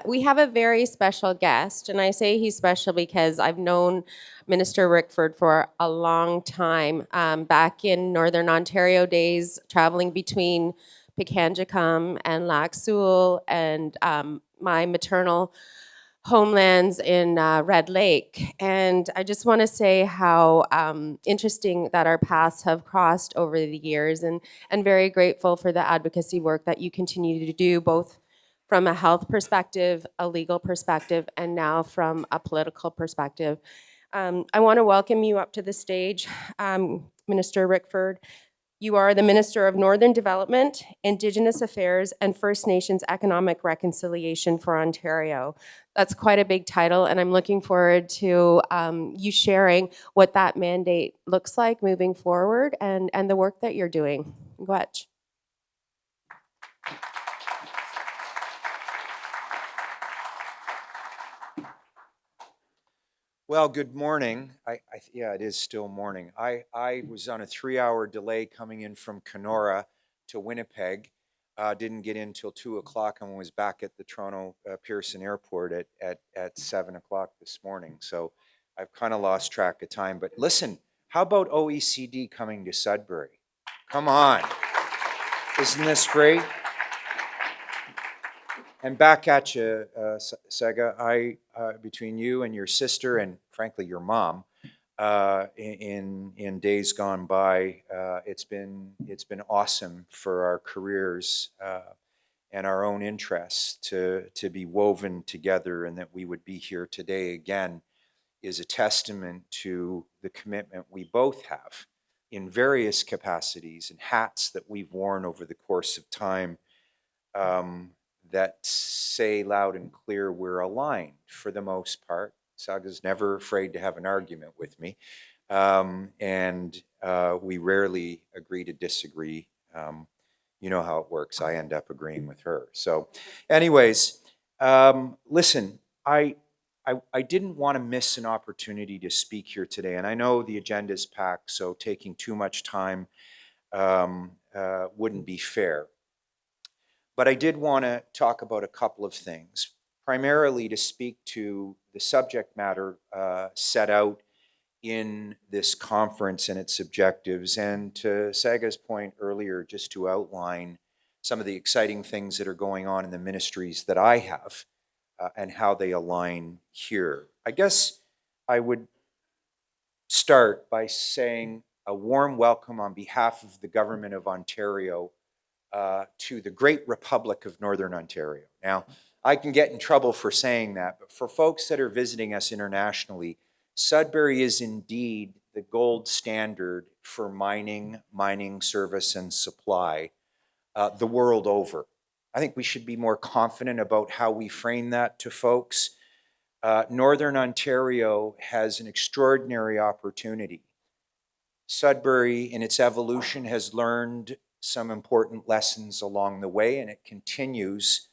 we have a very special guest, and I say he's special because I've known Minister Rickford for a long time. Back in Northern Ontario days, traveling between Pikangikum and Lac Seul, and my maternal homelands in Red Lake. And I just want to say how interesting that our paths have crossed over the years, and very grateful for the advocacy work that you continue to do, both from a health perspective, a legal perspective, and now from a political perspective. I want to welcome you up to the stage, Minister Rickford. You are the Minister of Northern Development, Indigenous Affairs, and First Nations Economic Reconciliation for Ontario. That's quite a big title, and I'm looking forward to you sharing what that mandate looks like moving forward and the work that you're doing. Go ahead. Well, good morning. Yeah, it is still morning. I was on a 3-hour delay coming in from Kenora to Winnipeg. Didn't get in till 2 o'clock and was back at the Toronto Pearson Airport at 7 o'clock this morning. So I've kind of lost track of time. But listen, how about OECD coming to Sudbury? Come on. Isn't this great? And back at you, Sega. Between you and your sister, and frankly your mom, in days gone by, it's been awesome for our careers and our own interests to be woven together, and that we would be here today again is a testament to the commitment we both have in various capacities and hats that we've worn over the course of time. That say loud and clear we're aligned for the most part. Saga's never afraid to have an argument with me, and we rarely agree to disagree. You know how it works. I end up agreeing with her. So anyways, listen, I didn't want to miss an opportunity to speak here today, and I know the agenda is packed, so taking too much time wouldn't be fair. But I did want to talk about a couple of things, primarily to speak to the subject matter set out in this conference and its objectives, and to Saga's point earlier, just to outline some of the exciting things that are going on in the ministries that I have and how they align here. I guess I would start by saying a warm welcome on behalf of the Government of Ontario to the great Republic of Northern Ontario. Now, I can get in trouble for saying that, but for folks that are visiting us internationally, Sudbury is indeed the gold standard for mining, service, and supply the world over. I think we should be more confident about how we frame that to folks. Northern Ontario has an extraordinary opportunity. Sudbury, in its evolution, has learned some important lessons along the way, and it continues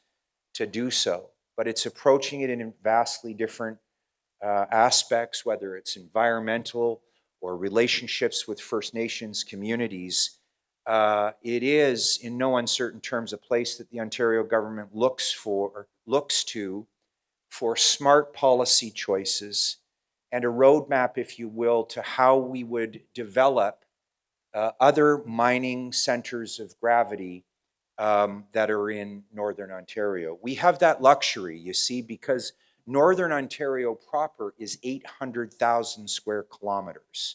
to do so. But it's approaching it in vastly different aspects, whether it's environmental or relationships with First Nations communities. It is, in no uncertain terms, a place that the Ontario government looks to for smart policy choices and a roadmap, if you will, to how we would develop other mining centers of gravity that are in Northern Ontario. We have that luxury, you see, because Northern Ontario proper is 800,000 square kilometers.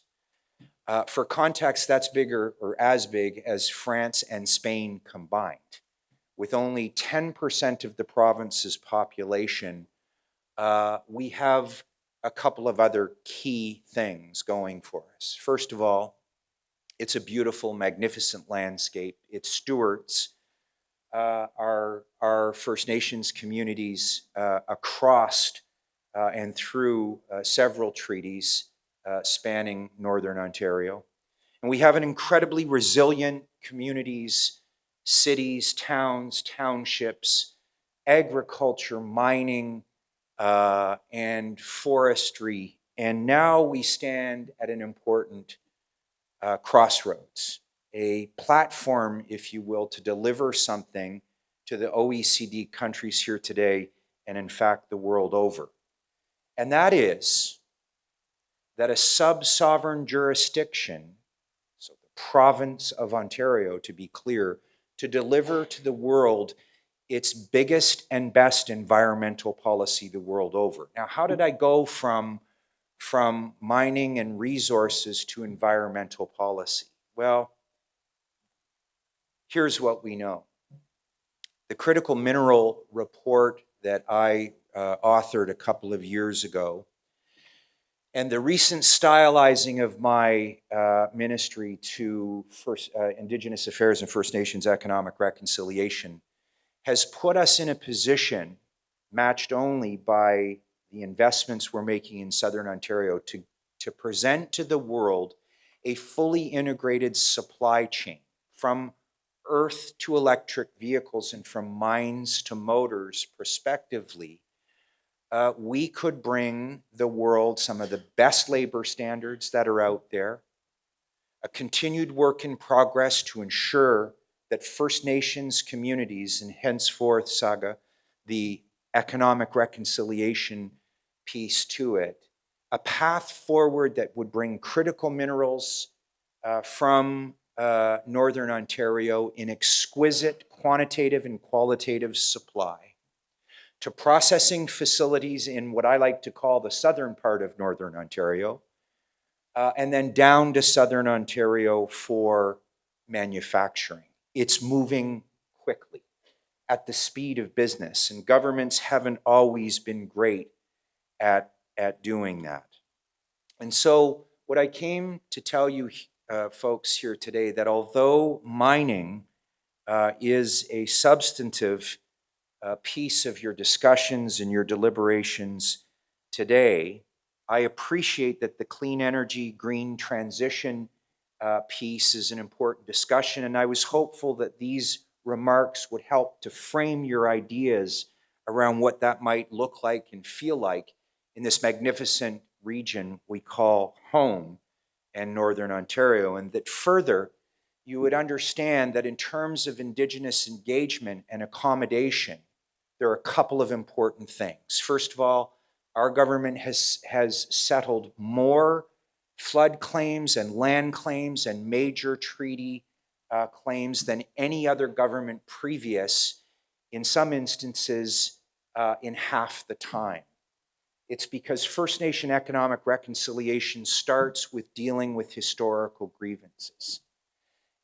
For context, that's bigger or as big as France and Spain combined. With only 10% of the province's population, we have a couple of other key things going for us. First of all, it's a beautiful, magnificent landscape. It stewards our First Nations communities across and through several treaties spanning Northern Ontario. And we have an incredibly resilient communities, cities, towns, townships, agriculture, mining, and forestry. And now we stand at an important crossroads, a platform, if you will, to deliver something to the OECD countries here today and in fact the world over. And that is that a sub-sovereign jurisdiction, so the province of Ontario to be clear, to deliver to the world its biggest and best environmental policy the world over. Now, how did I go from mining and resources to environmental policy? Well, here's what we know. The critical mineral report that I authored a couple of years ago, and the recent stylizing of my ministry to Indigenous Affairs and First Nations economic reconciliation has put us in a position, matched only by the investments we're making in Southern Ontario, to present to the world a fully integrated supply chain from earth to electric vehicles and from mines to motors, prospectively. We could bring the world some of the best labor standards that are out there, a continued work in progress to ensure that First Nations communities, and henceforth, Saga, the economic reconciliation piece to it, a path forward that would bring critical minerals from Northern Ontario in exquisite quantitative and qualitative supply to processing facilities in what I like to call the southern part of Northern Ontario, and then down to Southern Ontario for manufacturing. It's moving quickly at the speed of business, and governments haven't always been great at doing that. And so what I came to tell you folks here today, that although mining is a substantive piece of your discussions and your deliberations today, I appreciate that the clean energy, green transition piece is an important discussion, and I was hopeful that these remarks would help to frame your ideas around what that might look like and feel like in this magnificent region we call home and Northern Ontario, and that further you would understand that in terms of Indigenous engagement and accommodation, there are a couple of important things. First of all, our government has settled more flood claims and land claims and major treaty claims than any other government previous, in some instances, in half the time. It's because First Nation economic reconciliation starts with dealing with historical grievances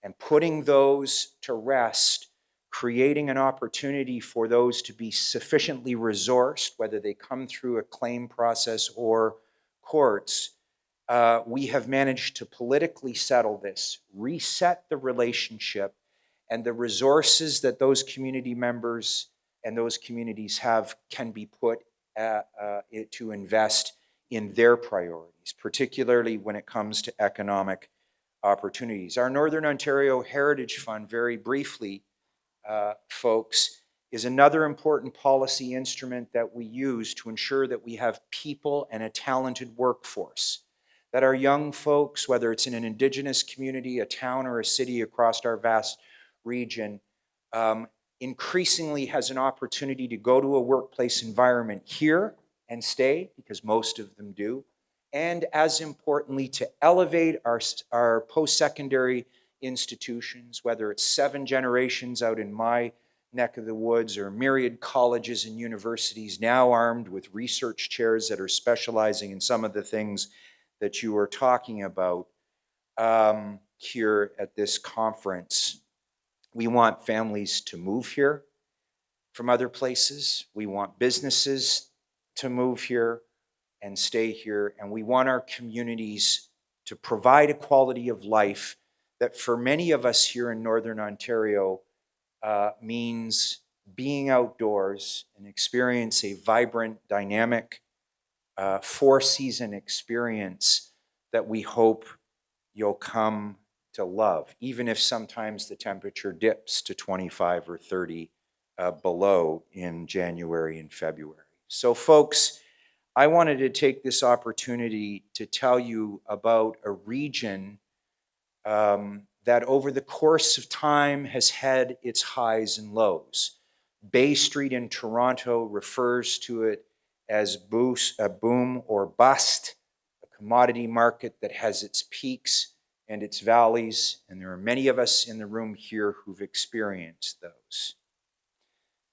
and putting those to rest, creating an opportunity for those to be sufficiently resourced, whether they come through a claim process or courts. We have managed to politically settle this, reset the relationship, and the resources that those community members and those communities have can be put to invest in their priorities, particularly when it comes to economic opportunities. Our Northern Ontario Heritage Fund, very briefly, folks, is another important policy instrument that we use to ensure that we have people and a talented workforce, that our young folks, whether it's in an Indigenous community, a town, or a city across our vast region, increasingly has an opportunity to go to a workplace environment here and stay, because most of them do, and as importantly, to elevate our post-secondary institutions, whether it's 7 generations out in my neck of the woods or myriad colleges and universities now armed with research chairs that are specializing in some of the things that you are talking about here at this conference. We want families to move here from other places. We want businesses to move here and stay here. And we want our communities to provide a quality of life that for many of us here in Northern Ontario means being outdoors and experience a vibrant, dynamic, 4-season experience that we hope you'll come to love, even if sometimes the temperature dips to 25 or 30 below in January and February. So folks, I wanted to take this opportunity to tell you about a region that over the course of time has had its highs and lows. Bay Street in Toronto refers to it as boom or bust, a commodity market that has its peaks and its valleys, and there are many of us in the room here who've experienced those.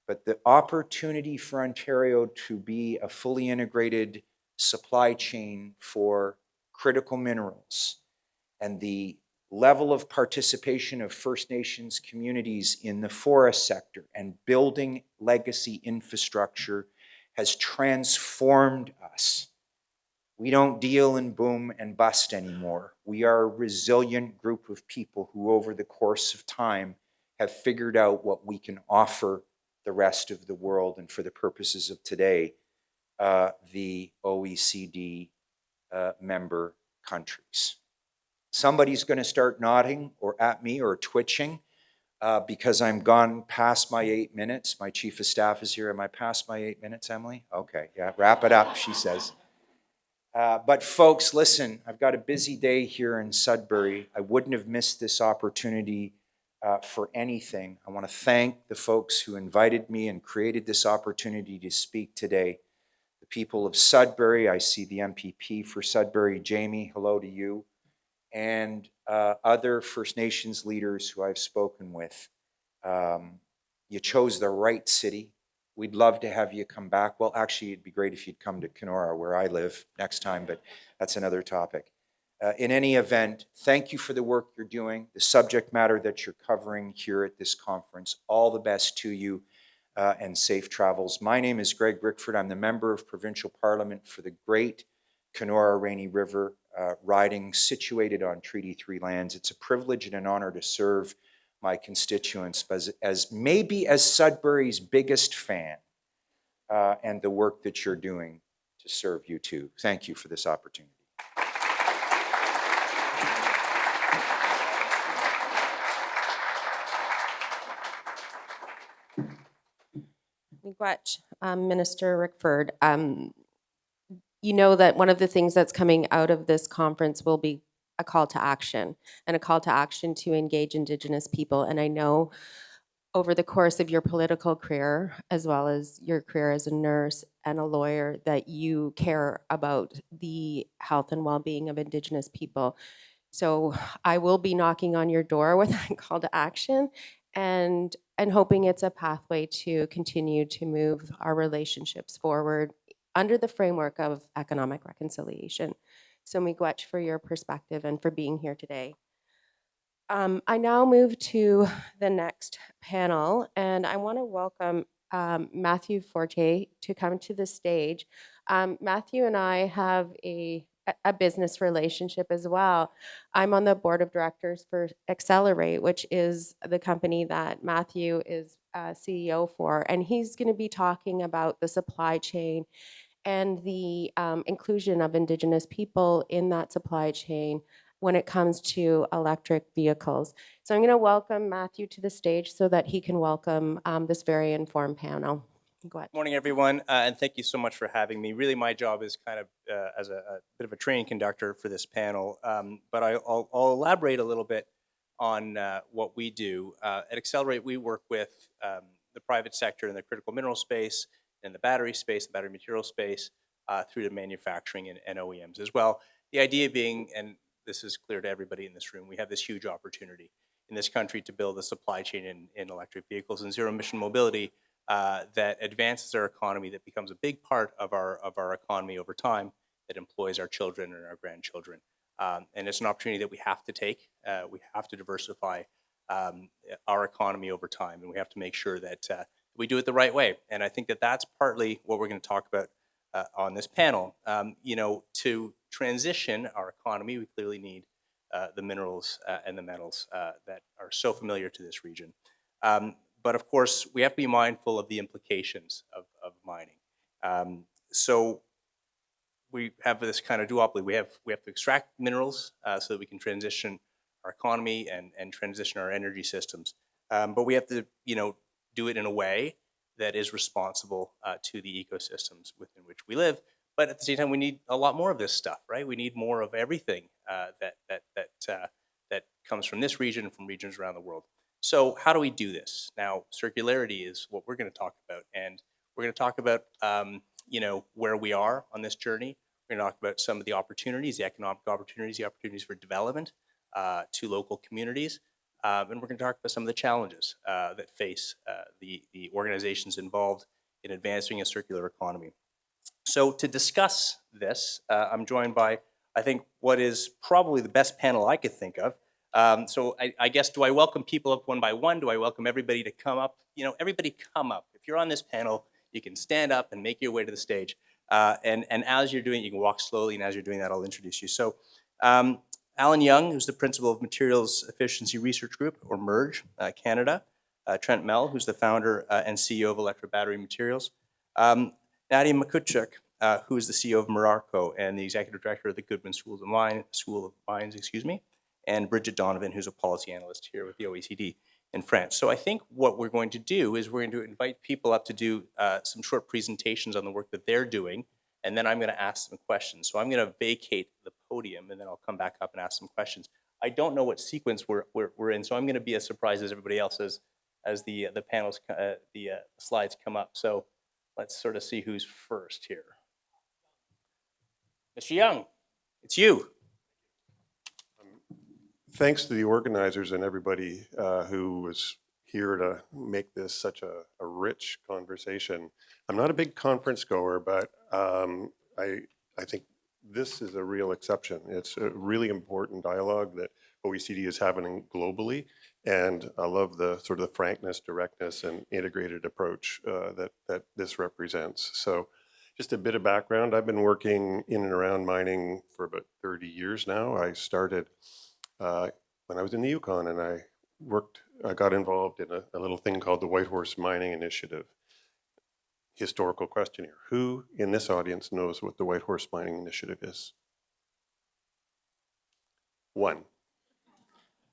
But the opportunity for Ontario to be a fully integrated supply chain for critical minerals and the level of participation of First Nations communities in the forest sector and building legacy infrastructure has transformed us. We don't deal in boom and bust anymore. We are a resilient group of people who, over the course of time, have figured out what we can offer the rest of the world, and for the purposes of today, the OECD member countries. Somebody's going to start nodding or at me or twitching because I'm gone past my 8 minutes. My chief of staff is here. Am I past my 8 minutes, Emily? Okay, yeah, wrap it up, she says. But folks, listen, I've got a busy day here in Sudbury. I wouldn't have missed this opportunity for anything. I want to thank the folks who invited me and created this opportunity to speak today. The people of Sudbury, I see the MPP for Sudbury, Jamie, hello to you, and other First Nations leaders who I've spoken with. You chose the right city. We'd love to have you come back. Well, actually, it'd be great if you'd come to Kenora, where I live, next time, but that's another topic. In any event, thank you for the work you're doing, the subject matter that you're covering here at this conference. All the best to you and safe travels. My name is Greg Rickford. I'm the member of Provincial Parliament for the Great Kenora Rainy River riding situated on Treaty 3 lands. It's a privilege and an honor to serve my constituents as maybe as Sudbury's biggest fan and the work that you're doing to serve you too. Thank you for this opportunity. Miigwech, Minister Rickford. You know that one of the things that's coming out of this conference will be a call to action, and a call to action to engage Indigenous people. And I know over the course of your political career, as well as your career as a nurse and a lawyer, that you care about the health and well-being of Indigenous people. So I will be knocking on your door with a call to action, and hoping it's a pathway to continue to move our relationships forward under the framework of economic reconciliation. So miigwech for your perspective and for being here today. I now move to the next panel, and I want to welcome Matthew Forte to come to the stage. Matthew and I have a business relationship as well. I'm on the board of directors for Accelerate, which is the company that Matthew is CEO for, and he's going to be talking about the supply chain and the inclusion of Indigenous people in that supply chain when it comes to electric vehicles. So I'm going to welcome Matthew to the stage so that he can welcome this very informed panel. Go ahead. Morning, everyone, and thank you so much for having me. Really, my job is kind of as a bit of a training conductor for this panel, but I'll elaborate a little bit on what we do. At Accelerate, we work with the private sector in the critical mineral space, in the battery space, the battery material space, through to manufacturing and OEMs as well. The idea being, and this is clear to everybody in this room, we have this huge opportunity in this country to build a supply chain in electric vehicles and zero-emission mobility that advances our economy, that becomes a big part of our economy over time, that employs our children and our grandchildren. And it's an opportunity that we have to take. We have to diversify our economy over time, and we have to make sure that we do it the right way. And I think that that's partly what we're going to talk about on this panel. To transition our economy, we clearly need the minerals and the metals that are so familiar to this region. But of course, we have to be mindful of the implications of mining. So we have this kind of duopoly. We have to extract minerals so that we can transition our economy and transition our energy systems. But we have to, do it in a way that is responsible to the ecosystems within which we live. But at the same time, we need a lot more of this stuff, right? We need more of everything that comes from this region and from regions around the world. So how do we do this? Now, circularity is what we're going to talk about, and we're going to talk about where we are on this journey. We're going to talk about some of the opportunities, the economic opportunities, the opportunities for development to local communities, and we're going to talk about some of the challenges that face the organizations involved in advancing a circular economy. So to discuss this, I'm joined by, I think, what is probably the best panel I could think of. So I guess, do I welcome people up one by one? Do I welcome everybody to come up? Everybody come up. If you're on this panel, you can stand up and make your way to the stage. And as you're doing it, you can walk slowly, and as you're doing that, I'll introduce you. So Alan Young, who's the principal of Materials Efficiency Research Group, or MERGE, Canada. Trent Mell, who's the founder and CEO of Electric Battery Materials. Nadia Makuchuk, who is the CEO of Merarco and the executive director of the Goodman School of Mines, and Bridget Donovan, who's a policy analyst here with the OECD in France. So I think what we're going to do is we're going to invite people up to do some short presentations on the work that they're doing, and then I'm going to ask some questions. So I'm going to vacate the podium, and then I'll come back up and ask some questions. I don't know what sequence we're in, so I'm going to be as surprised as everybody else as the panels, the slides come up. So let's sort of see who's first here. Mr. Young, it's you. Thanks to the organizers and everybody who was here to make this such a rich conversation. I'm not a big conference goer, but I think this is a real exception. It's a really important dialogue that OECD is having globally, and I love the sort of the frankness, directness, and integrated approach that this represents. So just a bit of background, I've been working in and around mining for about 30 years now. I started when I was in the Yukon, and I got involved in a little thing called the Whitehorse Mining Initiative. Historical question here. Who in this audience knows what the Whitehorse Mining Initiative is? One.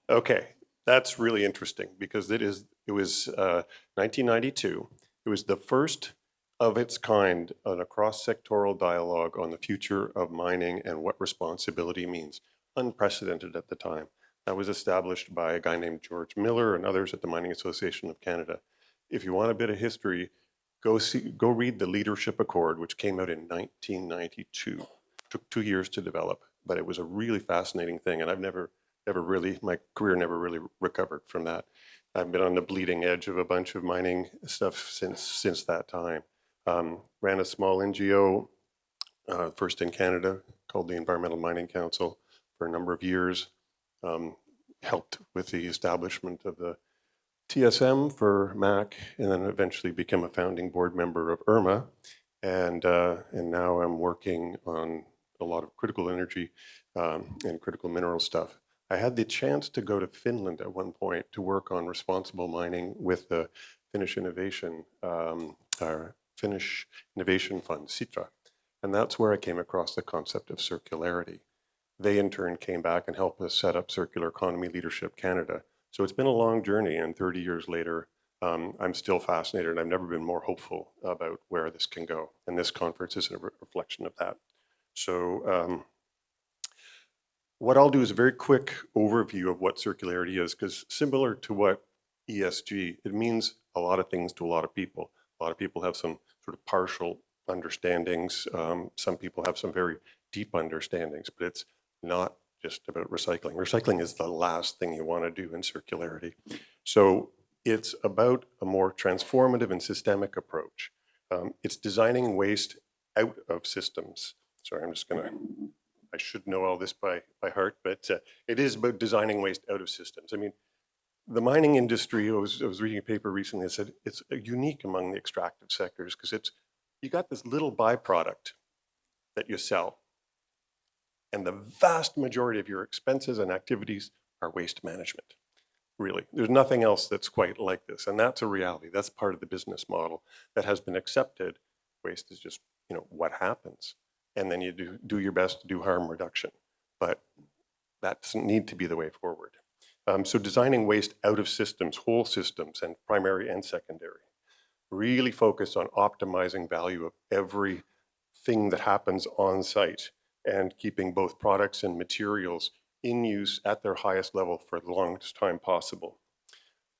Okay, that's really interesting because it was 1992. It was the first of its kind on a cross-sectoral dialogue on the future of mining and what responsibility means. Unprecedented at the time. That was established by a guy named George Miller and others at the Mining Association of Canada. If you want a bit of history, go read the Leadership Accord, which came out in 1992. Took 2 years to develop, but it was a really fascinating thing, and my career never really recovered from that. I've been on the bleeding edge of a bunch of mining stuff since that time. Ran a small NGO, first in Canada, called the Environmental Mining Council for a number of years. Helped with the establishment of the TSM for MAC, and then eventually became a founding board member of IRMA. And now I'm working on a lot of critical energy and critical mineral stuff. I had the chance to go to Finland at one point to work on responsible mining with the Finnish Innovation Fund, Sitra. And that's where I came across the concept of circularity. They in turn came back and helped us set up Circular Economy Leadership Canada. So it's been a long journey, and 30 years later, I'm still fascinated, and I've never been more hopeful about where this can go. And this conference is a reflection of that. So what I'll do is a very quick overview of what circularity is, because similar to what ESG, it means a lot of things to a lot of people. A lot of people have some sort of partial understandings. Some people have some very deep understandings, but it's not just about recycling. Recycling is the last thing you want to do in circularity. So it's about a more transformative and systemic approach. It's designing waste out of systems. Sorry, I should know all this by heart, but it is about designing waste out of systems. I mean, the mining industry, I was reading a paper recently that said it's unique among the extractive sectors because you got this little byproduct that you sell, and the vast majority of your expenses and activities are waste management. Really, there's nothing else that's quite like this, and that's a reality. That's part of the business model that has been accepted. Waste is just, what happens, and then you do your best to do harm reduction, but that doesn't need to be the way forward. So designing waste out of systems, whole systems, and primary and secondary. Really focus on optimizing value of everything that happens on site and keeping both products and materials in use at their highest level for the longest time possible.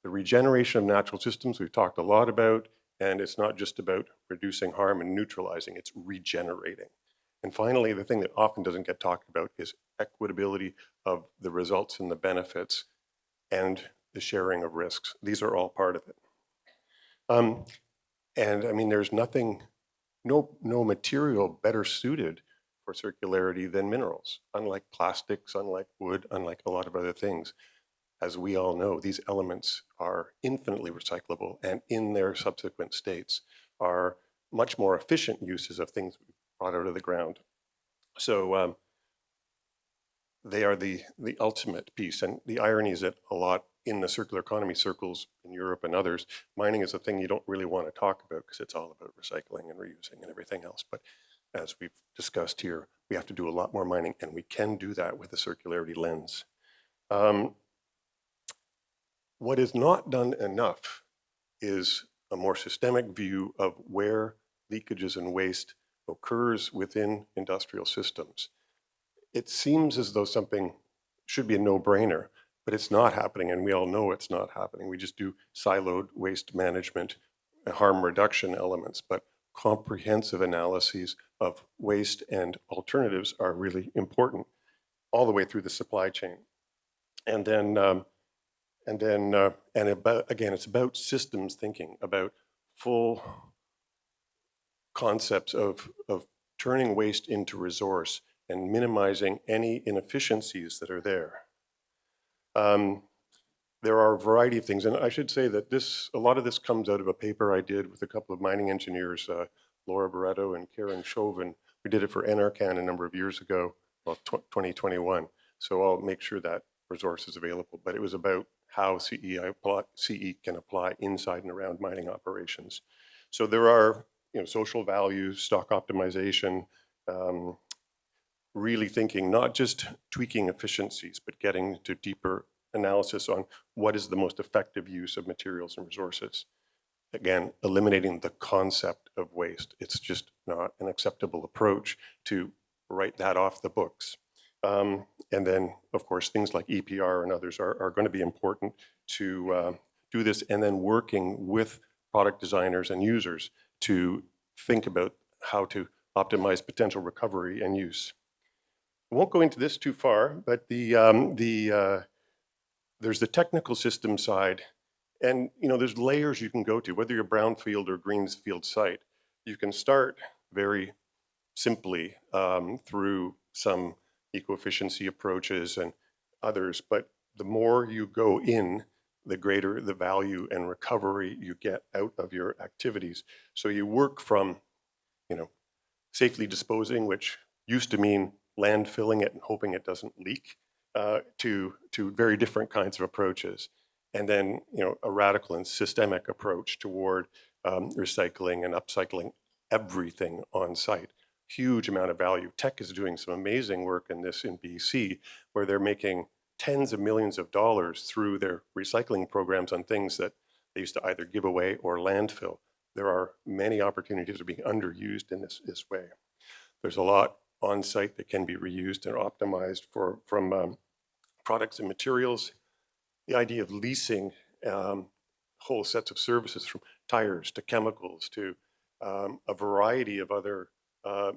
The regeneration of natural systems we've talked a lot about, and it's not just about reducing harm and neutralizing, it's regenerating. And finally, the thing that often doesn't get talked about is equitability of the results and the benefits and the sharing of risks. These are all part of it. And I mean, there's no material better suited for circularity than minerals, unlike plastics, unlike wood, unlike a lot of other things. As we all know, these elements are infinitely recyclable and in their subsequent states are much more efficient uses of things we brought out of the ground. So they are the ultimate piece. And the irony is that a lot in the circular economy circles in Europe and others, mining is a thing you don't really want to talk about because it's all about recycling and reusing and everything else. But as we've discussed here, we have to do a lot more mining, and we can do that with a circularity lens. What is not done enough is a more systemic view of where leakages and waste occurs within industrial systems. It seems as though something should be a no-brainer, but it's not happening, and we all know it's not happening. We just do siloed waste management and harm reduction elements, but comprehensive analyses of waste and alternatives are really important all the way through the supply chain. And about, again, it's about systems thinking, about full concepts of turning waste into resource and minimizing any inefficiencies that are there. There are a variety of things, and I should say that a lot of this comes out of a paper I did with a couple of mining engineers, Laura Barretto and Karen Chauvin. We did it for NRCan a number of years ago, well, 2021. So I'll make sure that resource is available. But it was about how CE can apply inside and around mining operations. So there are, social values, stock optimization, really thinking, not just tweaking efficiencies, but getting to deeper analysis on what is the most effective use of materials and resources. Again, eliminating the concept of waste. It's just not an acceptable approach to write that off the books. And then, of course, things like EPR and others are going to be important to do this, and then working with product designers and users to think about how to optimize potential recovery and use. I won't go into this too far, but there's the technical system side, and there's layers you can go to, whether you're brownfield or greenfield site. You can start very simply through some eco-efficiency approaches and others, but the more you go in, the greater the value and recovery you get out of your activities. So you work from, safely disposing, which used to mean landfilling it and hoping it doesn't leak, to very different kinds of approaches. And then, a radical and systemic approach toward recycling and upcycling everything on site. Huge amount of value. Teck is doing some amazing work in this in BC, where they're making tens of millions of dollars through their recycling programs on things that they used to either give away or landfill. There are many opportunities that are being underused in this way. There's a lot on site that can be reused and optimized from products and materials. The idea of leasing whole sets of services, from tires to chemicals to a variety of other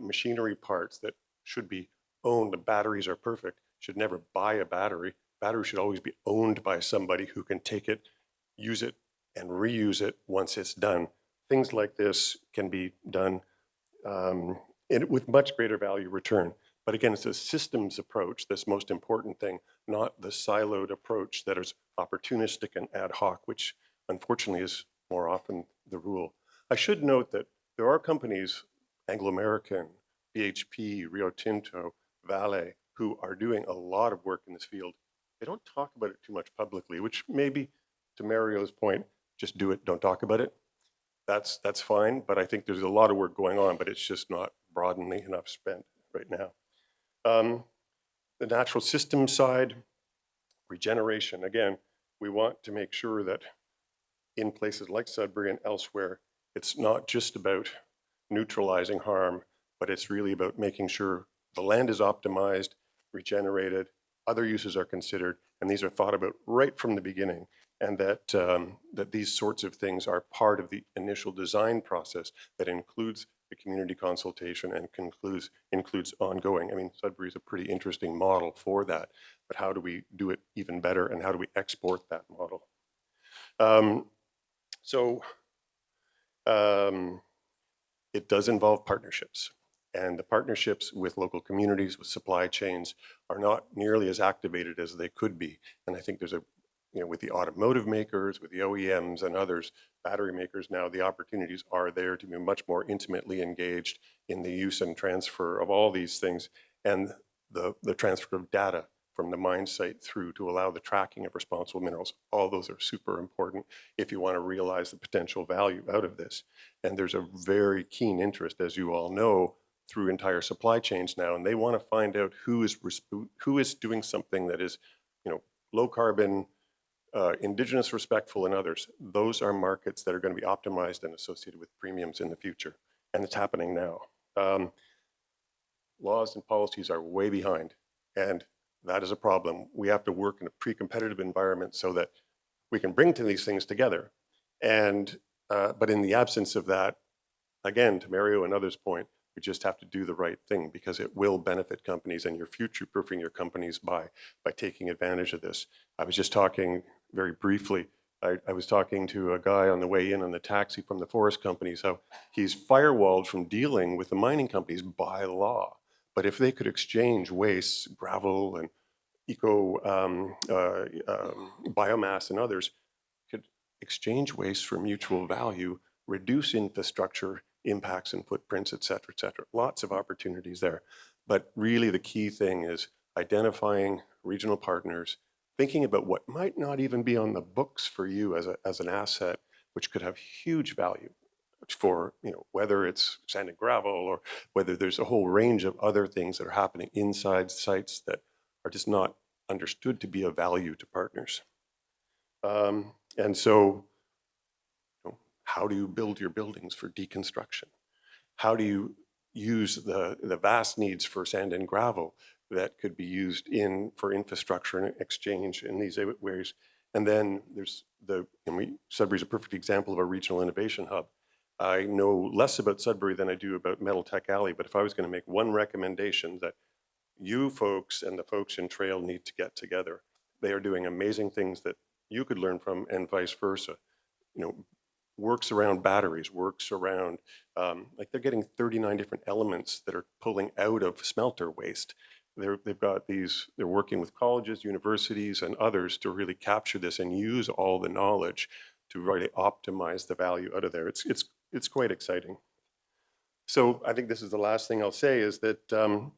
machinery parts that should be owned. The batteries are perfect. Should never buy a battery. Battery should always be owned by somebody who can take it, use it, and reuse it once it's done. Things like this can be done with much greater value return. But again, it's a systems approach that's most important thing, not the siloed approach that is opportunistic and ad hoc, which unfortunately is more often the rule. I should note that there are companies, Anglo American, BHP, Rio Tinto, Vale, who are doing a lot of work in this field. They don't talk about it too much publicly, which maybe, to Mario's point, just do it, don't talk about it. That's fine, but I think there's a lot of work going on, but it's just not broadly enough spent right now. The natural system side, regeneration. Again, we want to make sure that in places like Sudbury and elsewhere, it's not just about neutralizing harm, but it's really about making sure the land is optimized, regenerated, other uses are considered, and these are thought about right from the beginning, and that that these sorts of things are part of the initial design process that includes the community consultation and includes ongoing. I mean, Sudbury is a pretty interesting model for that, but how do we do it even better, and how do we export that model? Um, so it does involve partnerships. And the partnerships with local communities, with supply chains, are not nearly as activated as they could be. And I think there's with the automotive makers, with the OEMs and others, battery makers now, the opportunities are there to be much more intimately engaged in the use and transfer of all these things, and the transfer of data from the mine site through to allow the tracking of responsible minerals. All those are super important if you want to realize the potential value out of this. And there's a very keen interest, as you all know, through entire supply chains now, and they want to find out who is doing something that is, low carbon, indigenous respectful, and others. Those are markets that are going to be optimized and associated with premiums in the future, and it's happening now. Laws and policies are way behind, and that is a problem. We have to work in a pre-competitive environment so that we can bring these things together. And but in the absence of that, again, to Mario and others' point, we just have to do the right thing, because it will benefit companies, and you're future-proofing your companies by taking advantage of this. I was just talking very briefly, I was talking to a guy on the way in on the taxi from the forest companies, how he's firewalled from dealing with the mining companies by law. But if they could exchange waste, gravel, and biomass and others, could exchange waste for mutual value, reduce infrastructure impacts and footprints, et cetera, et cetera. Lots of opportunities there. But really the key thing is identifying regional partners, thinking about what might not even be on the books for you as an asset, which could have huge value for, whether it's sand and gravel, or whether there's a whole range of other things that are happening inside sites that are just not understood to be of value to partners. And so, how do you build your buildings for deconstruction? How do you use the vast needs for sand and gravel that could be used for infrastructure and exchange in these ways? And then there's Sudbury's a perfect example of a regional innovation hub. I know less about Sudbury than I do about Metal Tech Alley, but if I was going to make one recommendation that you folks and the folks in Trail need to get together, they are doing amazing things that you could learn from, and vice versa. Works around batteries, works around, they're getting 39 different elements that are pulling out of smelter waste. They're working with colleges, universities, and others to really capture this and use all the knowledge to really optimize the value out of there. It's quite exciting. So I think this is the last thing I'll say, is that,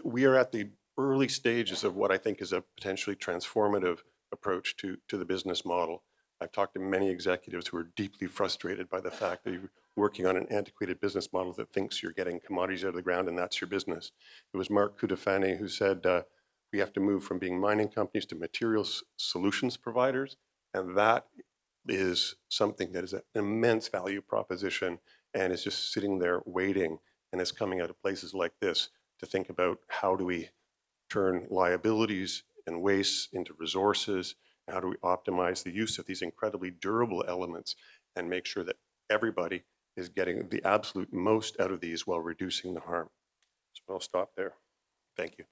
we are at the early stages of what I think is a potentially transformative approach to the business model. I've talked to many executives who are deeply frustrated by the fact that you're working on an antiquated business model that thinks you're getting commodities out of the ground and that's your business. It was Mark Cutifani who said we have to move from being mining companies to materials solutions providers, and that is something that is an immense value proposition and is just sitting there waiting, and is coming out of places like this to think about how do we turn liabilities and wastes into resources, and how do we optimize the use of these incredibly durable elements and make sure that everybody is getting the absolute most out of these while reducing the harm. So I'll stop there. Thank you.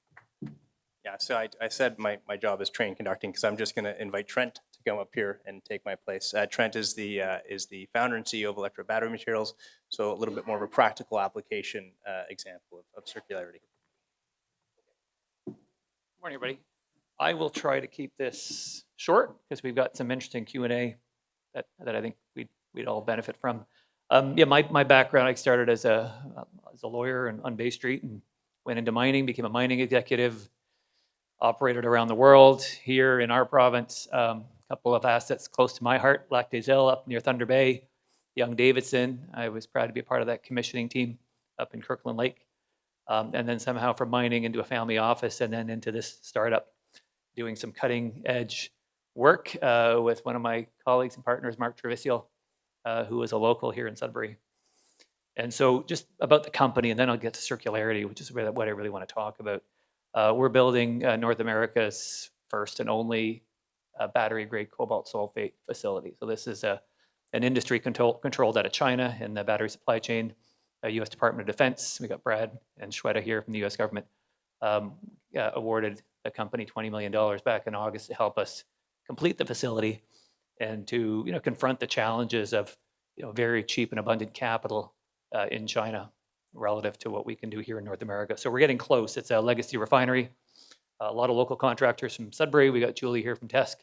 Yeah, so I said my job is train conducting, because I'm just going to invite Trent to come up here and take my place. Trent is the founder and CEO of Electro Battery Materials, so a little bit more of a practical application example of circularity. Morning, everybody. I will try to keep this short because we've got some interesting Q&A that I think we'd all benefit from. My background, I started as a lawyer on Bay Street and went into mining, became a mining executive, operated around the world. Here in our province, a couple of assets close to my heart, Lac des Îles up near Thunder Bay, Young Davidson. I was proud to be a part of that commissioning team up in Kirkland Lake. And then somehow from mining into a family office, and then into this startup, doing some cutting edge work with one of my colleagues and partners, Mark Trevisiel, who is a local here in Sudbury. And so just about the company, and then I'll get to circularity, which is what I really want to talk about. We're building North America's first and only battery-grade cobalt sulfate facility. So this is an industry controlled out of China in the battery supply chain, U.S. Department of Defense. We got Brad and Shweta here from the U.S. government, awarded the company $20 million back in August to help us complete the facility and to confront the challenges of very cheap and abundant capital in China relative to what we can do here in North America. So we're getting close. It's a legacy refinery. A lot of local contractors from Sudbury. We got Julie here from Tesk.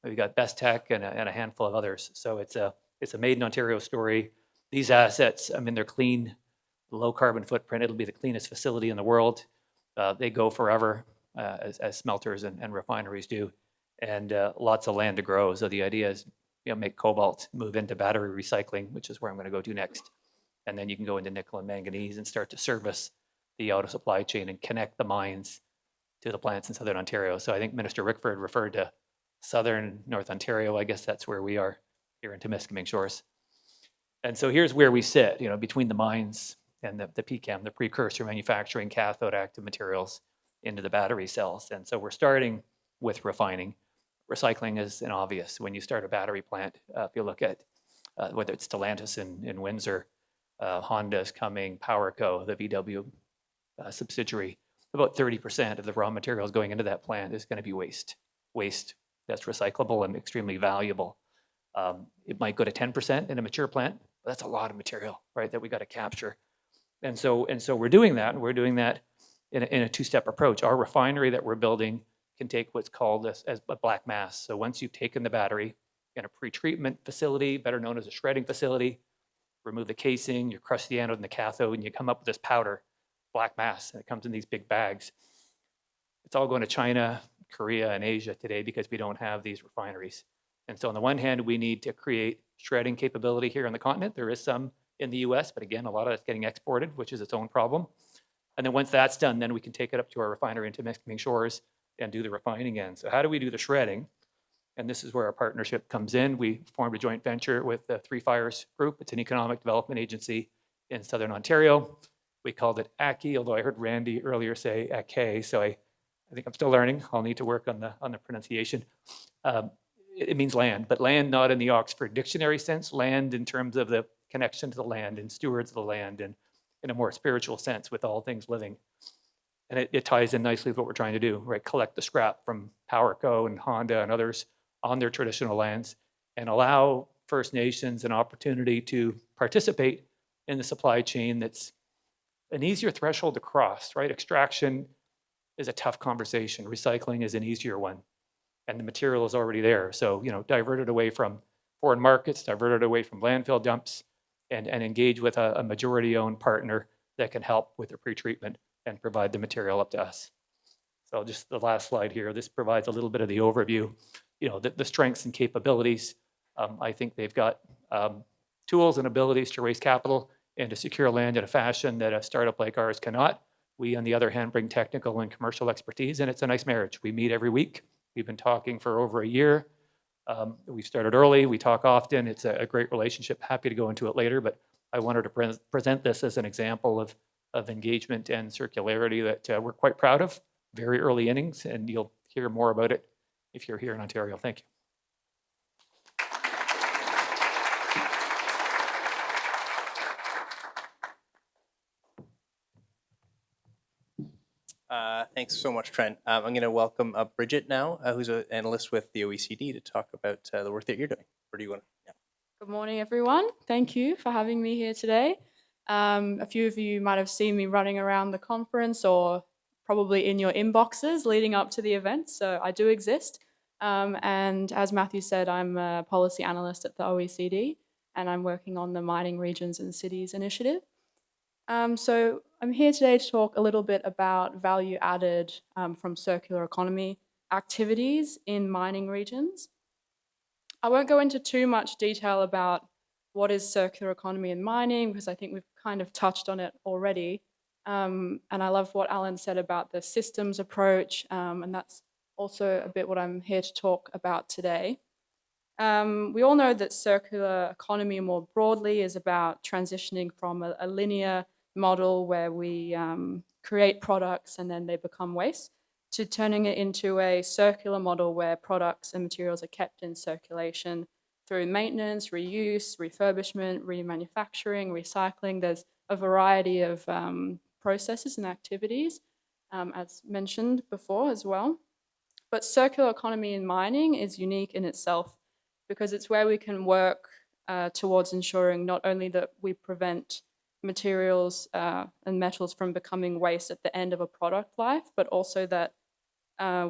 We got Best Tech and a handful of others. So it's a made in Ontario story. These assets, I mean, they're clean, low carbon footprint. It'll be the cleanest facility in the world. They go forever, as smelters and refineries do, and lots of land to grow. So the idea is, make cobalt, move into battery recycling, which is where I'm going to go to next. And then you can go into nickel and manganese and start to service the auto supply chain and connect the mines to the plants in Southern Ontario. So I think Minister Rickford referred to Southern North Ontario. I guess that's where we are here in Temiskaming Shores. And so here's where we sit, between the mines and the PCAM, the precursor manufacturing cathode active materials into the battery cells. And so we're starting with refining. Recycling is an obvious. When you start a battery plant, if you look at whether it's Stellantis in Windsor, Honda's coming, PowerCo, the VW subsidiary, about 30% of the raw materials going into that plant is going to be waste. Waste that's recyclable and extremely valuable. It might go to 10% in a mature plant, but that's a lot of material, right, that we got to capture. And so we're doing that. We're doing that in a two-step approach. Our refinery that we're building can take what's called as a black mass. So once you've taken the battery in a pretreatment facility, better known as a shredding facility, remove the casing, you crush the anode and the cathode, and you come up with this powder, black mass, and it comes in these big bags. It's all going to China, Korea, and Asia today because we don't have these refineries. And so on the one hand, we need to create shredding capability here on the continent. There is some in the US, but again, a lot of that's getting exported, which is its own problem. And then once that's done, then we can take it up to our refinery in Temiskaming Shores and do the refining end. So how do we do the shredding? And this is where our partnership comes in. We formed a joint venture with the Three Fires Group. It's an economic development agency in Southern Ontario. We called it ACI, although I heard Randy earlier say ACE, so I think I'm still learning. I'll need to work on the pronunciation. It means land, but land not in the Oxford Dictionary sense, land in terms of the connection to the land and stewards of the land, and in a more spiritual sense with all things living. And it ties in nicely with what we're trying to do, right? Collect the scrap from PowerCo and Honda and others on their traditional lands and allow First Nations an opportunity to participate in the supply chain that's an easier threshold to cross, right? Extraction is a tough conversation. Recycling is an easier one. And the material is already there. So, diverted away from foreign markets, diverted away from landfill dumps, and engage with a majority-owned partner that can help with the pretreatment and provide the material up to us. So just the last slide here, this provides a little bit of the overview, the strengths and capabilities. I think they've got tools and abilities to raise capital and to secure land in a fashion that a startup like ours cannot. We, on the other hand, bring technical and commercial expertise, and it's a nice marriage. We meet every week. We've been talking for over a year. We started early. We talk often. It's a great relationship. Happy to go into it later, but I wanted to present this as an example of engagement and circularity that we're quite proud of. Very early innings, and you'll hear more about it if you're here in Ontario. Thank you. Thanks so much, Trent. I'm going to welcome Bridget now, who's an analyst with the OECD, to talk about the work that you're doing. Where do you want to? Yeah. Good morning, everyone. Thank you for having me here today. A few of you might have seen me running around the conference or probably in your inboxes leading up to the event, so I do exist. And as Matthew said, I'm a policy analyst at the OECD, and I'm working on the Mining Regions and Cities initiative. So I'm here today to talk a little bit about value added from circular economy activities in mining regions. I won't go into too much detail about what is circular economy in mining, because I think we've kind of touched on it already. And I love what Alan said about the systems approach, and that's also a bit what I'm here to talk about today. We all know that circular economy more broadly is about transitioning from a linear model where we create products and then they become waste to turning it into a circular model where products and materials are kept in circulation through maintenance, reuse, refurbishment, remanufacturing, recycling. There's a variety of processes and activities, as mentioned before as well. But circular economy in mining is unique in itself because it's where we can work towards ensuring not only that we prevent materials and metals from becoming waste at the end of a product life, but also that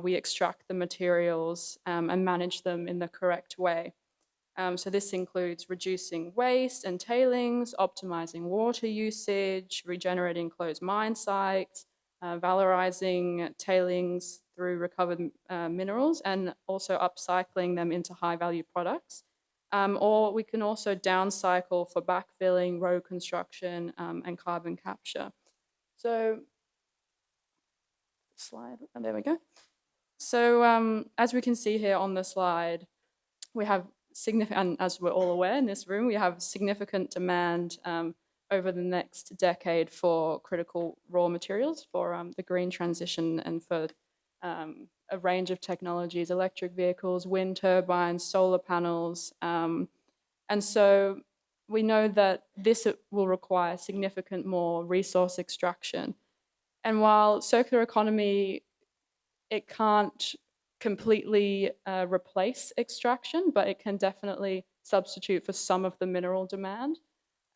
we extract the materials and manage them in the correct way. So this includes reducing waste and tailings, optimizing water usage, regenerating closed mine sites, valorizing tailings through recovered minerals, and also upcycling them into high-value products. Or we can also downcycle for backfilling, road construction, and carbon capture. So, slide, and there we go. So as we can see here on the slide, we have significant, as we're all aware in this room, we have significant demand over the next decade for critical raw materials for the green transition and for a range of technologies, electric vehicles, wind turbines, solar panels. And so we know that this will require significant more resource extraction. And while circular economy, it can't completely replace extraction, but it can definitely substitute for some of the mineral demand.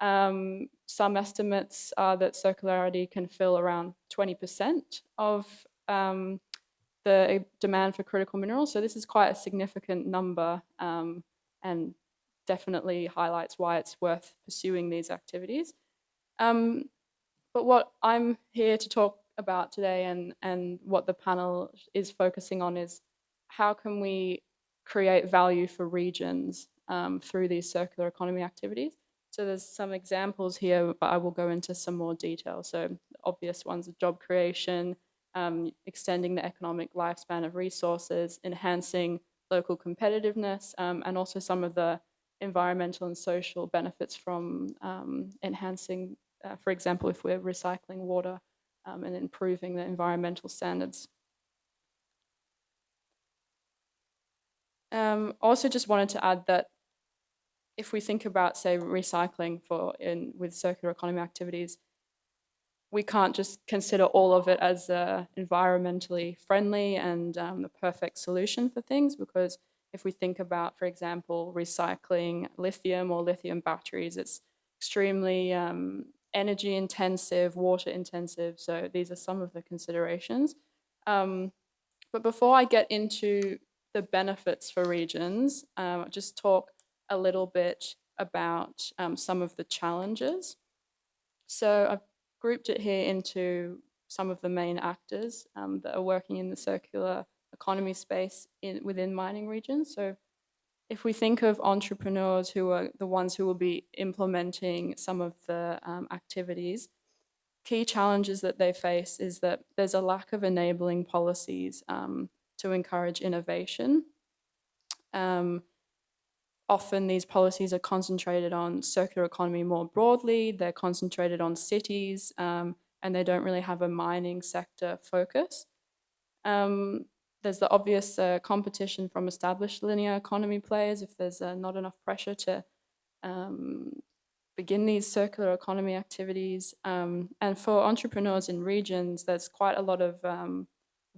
Some estimates are that circularity can fill around 20% of the demand for critical minerals. So this is quite a significant number and definitely highlights why it's worth pursuing these activities. But what I'm here to talk about today and what the panel is focusing on is how can we create value for regions through these circular economy activities. So there's some examples here, but I will go into some more detail. So the obvious ones are job creation, extending the economic lifespan of resources, enhancing local competitiveness, and also some of the environmental and social benefits from enhancing, for example, if we're recycling water and improving the environmental standards. Also just wanted to add that if we think about, say, recycling with circular economy activities, we can't just consider all of it as environmentally friendly and the perfect solution for things, because if we think about, for example, recycling lithium or lithium batteries, it's extremely energy intensive, water intensive. So these are some of the considerations. But before I get into the benefits for regions, I'll just talk a little bit about some of the challenges. So I've grouped it here into some of the main actors that are working in the circular economy space within mining regions. So if we think of entrepreneurs who are the ones who will be implementing some of the activities, key challenges that they face is that there's a lack of enabling policies to encourage innovation. Often these policies are concentrated on circular economy more broadly, they're concentrated on cities, and they don't really have a mining sector focus. There's the obvious competition from established linear economy players if there's not enough pressure to begin these circular economy activities. And for entrepreneurs in regions, there's quite a lot of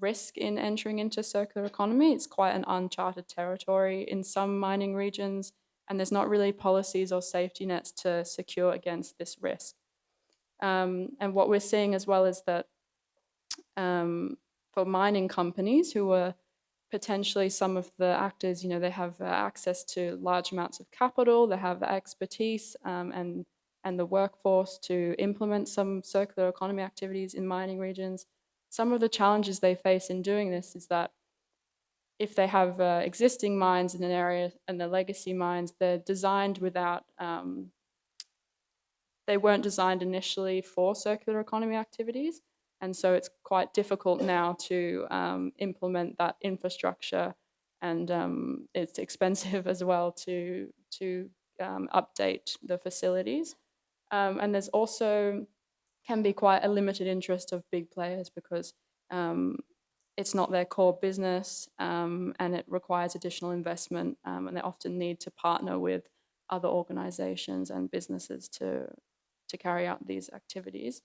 risk in entering into circular economy. It's quite an uncharted territory in some mining regions, and there's not really policies or safety nets to secure against this risk. And what we're seeing as well is that for mining companies who are potentially some of the actors, they have access to large amounts of capital, they have the expertise and the workforce to implement some circular economy activities in mining regions. Some of the challenges they face in doing this is that if they have existing mines in an area and the legacy mines, they're designed without, they weren't designed initially for circular economy activities. And so it's quite difficult now to implement that infrastructure and it's expensive as well to update the facilities. And there's also can be quite a limited interest of big players because it's not their core business, and it requires additional investment, and they often need to partner with other organizations and businesses to carry out these activities.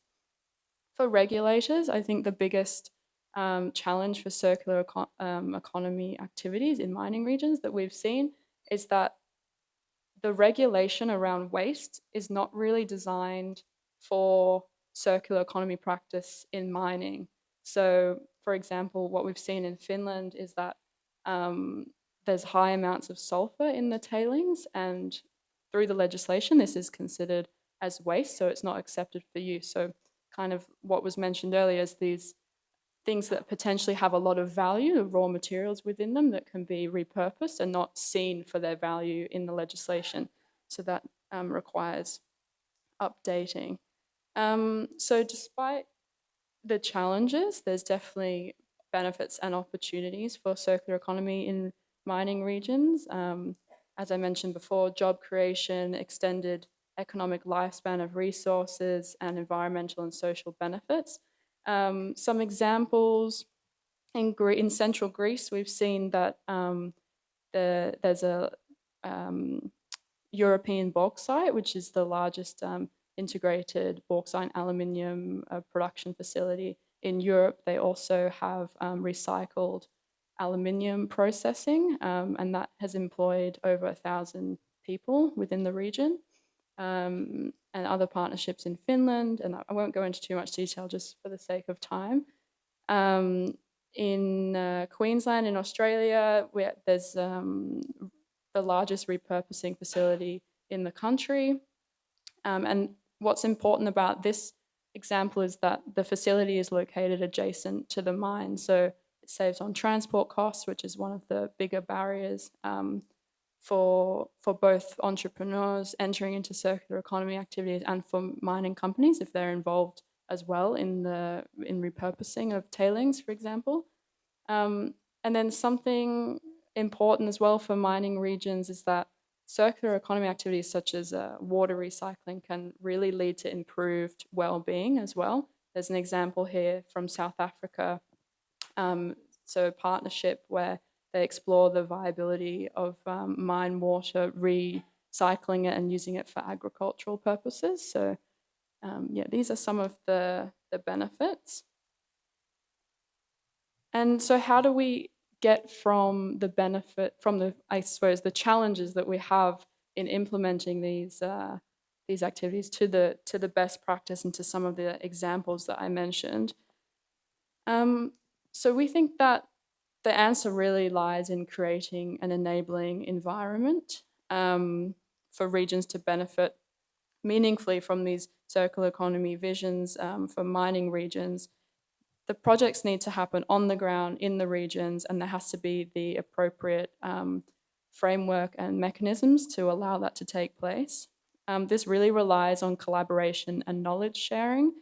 For regulators, I think the biggest challenge for circular economy activities in mining regions that we've seen is that the regulation around waste is not really designed for circular economy practice in mining. So, for example, what we've seen in Finland is that there's high amounts of sulfur in the tailings, and through the legislation, this is considered as waste, so it's not accepted for use. So, kind of what was mentioned earlier is these things that potentially have a lot of value, raw materials within them that can be repurposed and not seen for their value in the legislation. So that requires updating. So despite the challenges, there's definitely benefits and opportunities for circular economy in mining regions. As I mentioned before, job creation, extended economic lifespan of resources, and environmental and social benefits. Some examples in central Greece, we've seen that there's a European bauxite, which is the largest integrated bauxite and aluminium production facility in Europe. They also have recycled aluminium processing, and that has employed over 1,000 people within the region. And other partnerships in Finland, and I won't go into too much detail just for the sake of time. In Queensland, in Australia, there's the largest repurposing facility in the country. And what's important about this example is that the facility is located adjacent to the mine, so it saves on transport costs, which is one of the bigger barriers for both entrepreneurs entering into circular economy activities and for mining companies if they're involved as well in repurposing of tailings, for example. And then something important as well for mining regions is that circular economy activities such as water recycling can really lead to improved well-being as well. There's an example here from South Africa, so a partnership where they explore the viability of mine water, recycling it and using it for agricultural purposes. So yeah, these are some of the benefits. And so how do we get from the benefit, from the, I suppose, the challenges that we have in implementing these activities to the best practice and to some of the examples that I mentioned? So we think that the answer really lies in creating an enabling environment for regions to benefit meaningfully from these circular economy visions for mining regions. The projects need to happen on the ground in the regions, and there has to be the appropriate framework and mechanisms to allow that to take place. This really relies on collaboration and knowledge sharing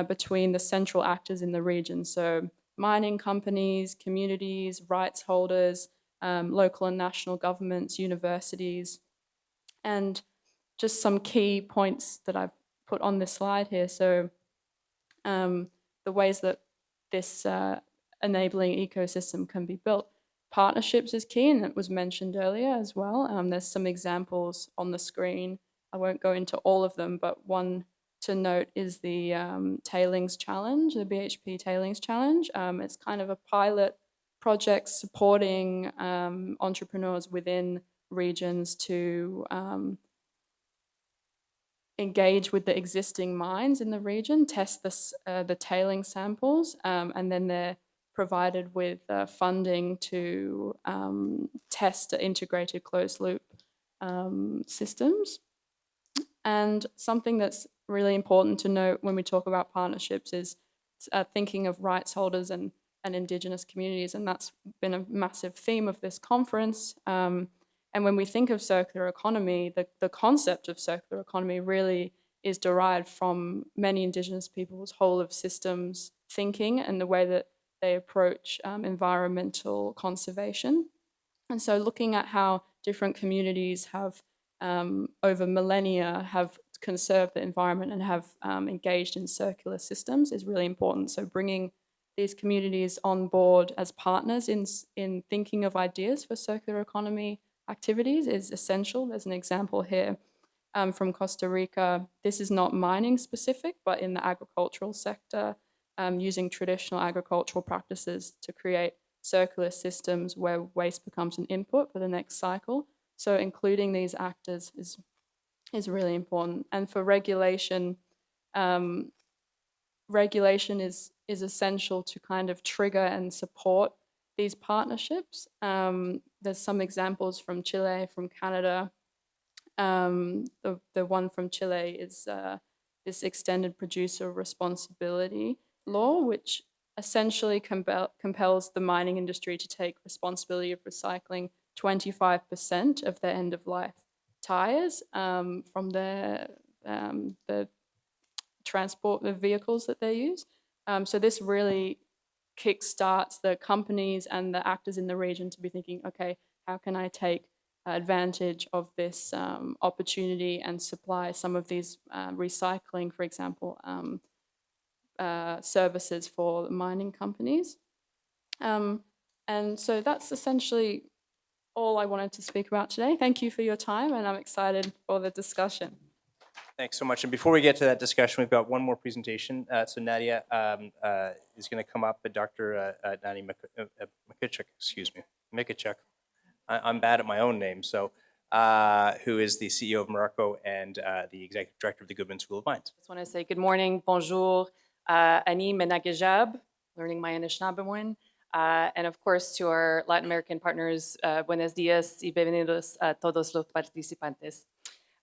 between the central actors in the region. So mining companies, communities, rights holders, local and national governments, universities, and just some key points that I've put on this slide here. So the ways that this enabling ecosystem can be built. Partnerships is key, and it was mentioned earlier as well. There's some examples on the screen. I won't go into all of them, but one to note is the tailings challenge, the BHP tailings challenge. It's kind of a pilot project supporting entrepreneurs within regions to engage with the existing mines in the region, test the tailing samples, and then they're provided with funding to test integrated closed loop systems. And something that's really important to note when we talk about partnerships is thinking of rights holders and Indigenous communities, and that's been a massive theme of this conference. And when we think of circular economy, the concept of circular economy really is derived from many Indigenous people's whole of systems thinking and the way that they approach environmental conservation. And so looking at how different communities have, over millennia, have conserved the environment and have engaged in circular systems is really important. So bringing these communities on board as partners in thinking of ideas for circular economy activities is essential. There's an example here from Costa Rica. This is not mining specific, but in the agricultural sector, using traditional agricultural practices to create circular systems where waste becomes an input for the next cycle. So including these actors is really important. And for regulation, regulation is essential to kind of trigger and support these partnerships. There's some examples from Chile, from Canada. The one from Chile is this extended producer responsibility law, which essentially compels the mining industry to take responsibility of recycling 25% of their end of life tires from the transport, the vehicles that they use. So this really kickstarts the companies and the actors in the region to be thinking, okay, how can I take advantage of this opportunity and supply some of these recycling, for example, services for mining companies. And so that's essentially all I wanted to speak about today. Thank you for your time, and I'm excited for the discussion. Thanks so much. And before we get to that discussion, we've got one more presentation. So Nadia is going to come up, Dr. Nadia Mikichuk, excuse me, Mikichuk. I'm bad at my own name. So who is the CEO of Morocco and the Executive Director of the Goodman School of Mines. I just want to say good morning, bonjour, Ani Menagajab, learning my Anishinaabe, and of course to our Latin American partners, buenos dias y bienvenidos a todos los participantes.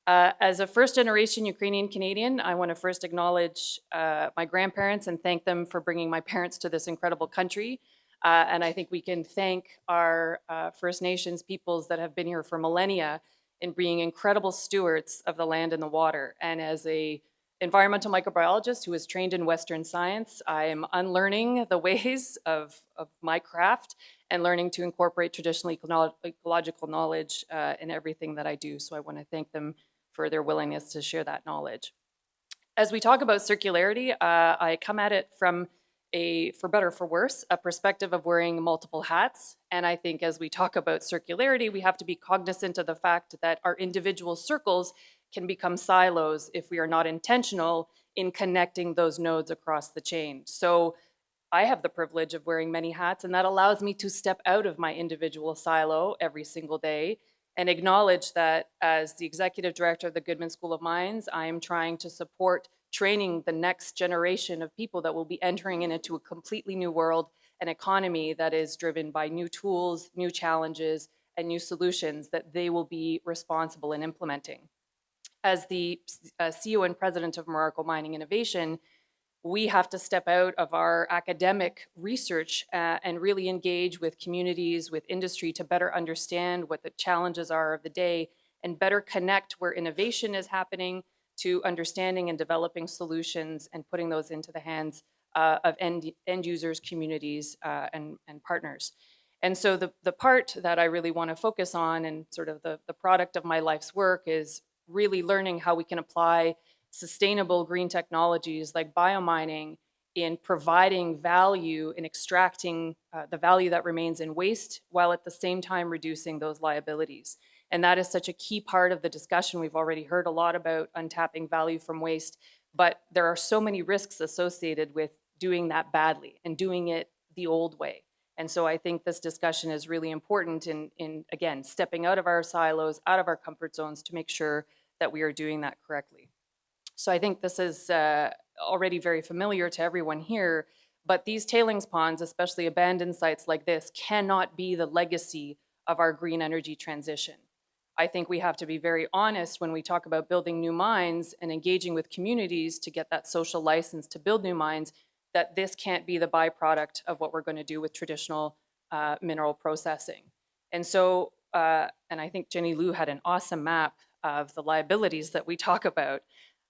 As a first-generation Ukrainian Canadian, I want to first acknowledge my grandparents and thank them for bringing my parents to this incredible country. And I think we can thank our First Nations peoples that have been here for millennia in being incredible stewards of the land and the water. And as a environmental microbiologist who is trained in Western science, I am unlearning the ways of my craft and learning to incorporate traditional ecological knowledge in everything that I do. So I want to thank them for their willingness to share that knowledge. As we talk about circularity, I come at it from for better or for worse, a perspective of wearing multiple hats. And I think as we talk about circularity, we have to be cognizant of the fact that our individual circles can become silos if we are not intentional in connecting those nodes across the chain. So I have the privilege of wearing many hats, and that allows me to step out of my individual silo every single day and acknowledge that as the executive director of the Goodman School of Mines, I am trying to support training the next generation of people that will be entering into a completely new world, an economy that is driven by new tools, new challenges, and new solutions that they will be responsible in implementing. As the CEO and president of Morocco Mining Innovation, we have to step out of our academic research and really engage with communities, with industry to better understand what the challenges are of the day and better connect where innovation is happening to understanding and developing solutions and putting those into the hands of end users, communities, and partners. And so the part that I really want to focus on and sort of the product of my life's work is really learning how we can apply sustainable green technologies like biomining in providing value in extracting the value that remains in waste while at the same time reducing those liabilities. And that is such a key part of the discussion. We've already heard a lot about untapping value from waste, but there are so many risks associated with doing that badly and doing it the old way. And so I think this discussion is really important in again, stepping out of our silos, out of our comfort zones to make sure that we are doing that correctly. So I think this is already very familiar to everyone here, but these tailings ponds, especially abandoned sites like this, cannot be the legacy of our green energy transition. I think we have to be very honest when we talk about building new mines and engaging with communities to get that social license to build new mines, that this can't be the byproduct of what we're going to do with traditional mineral processing. And so, and I think Jenny Lou had an awesome map of the liabilities that we talk about,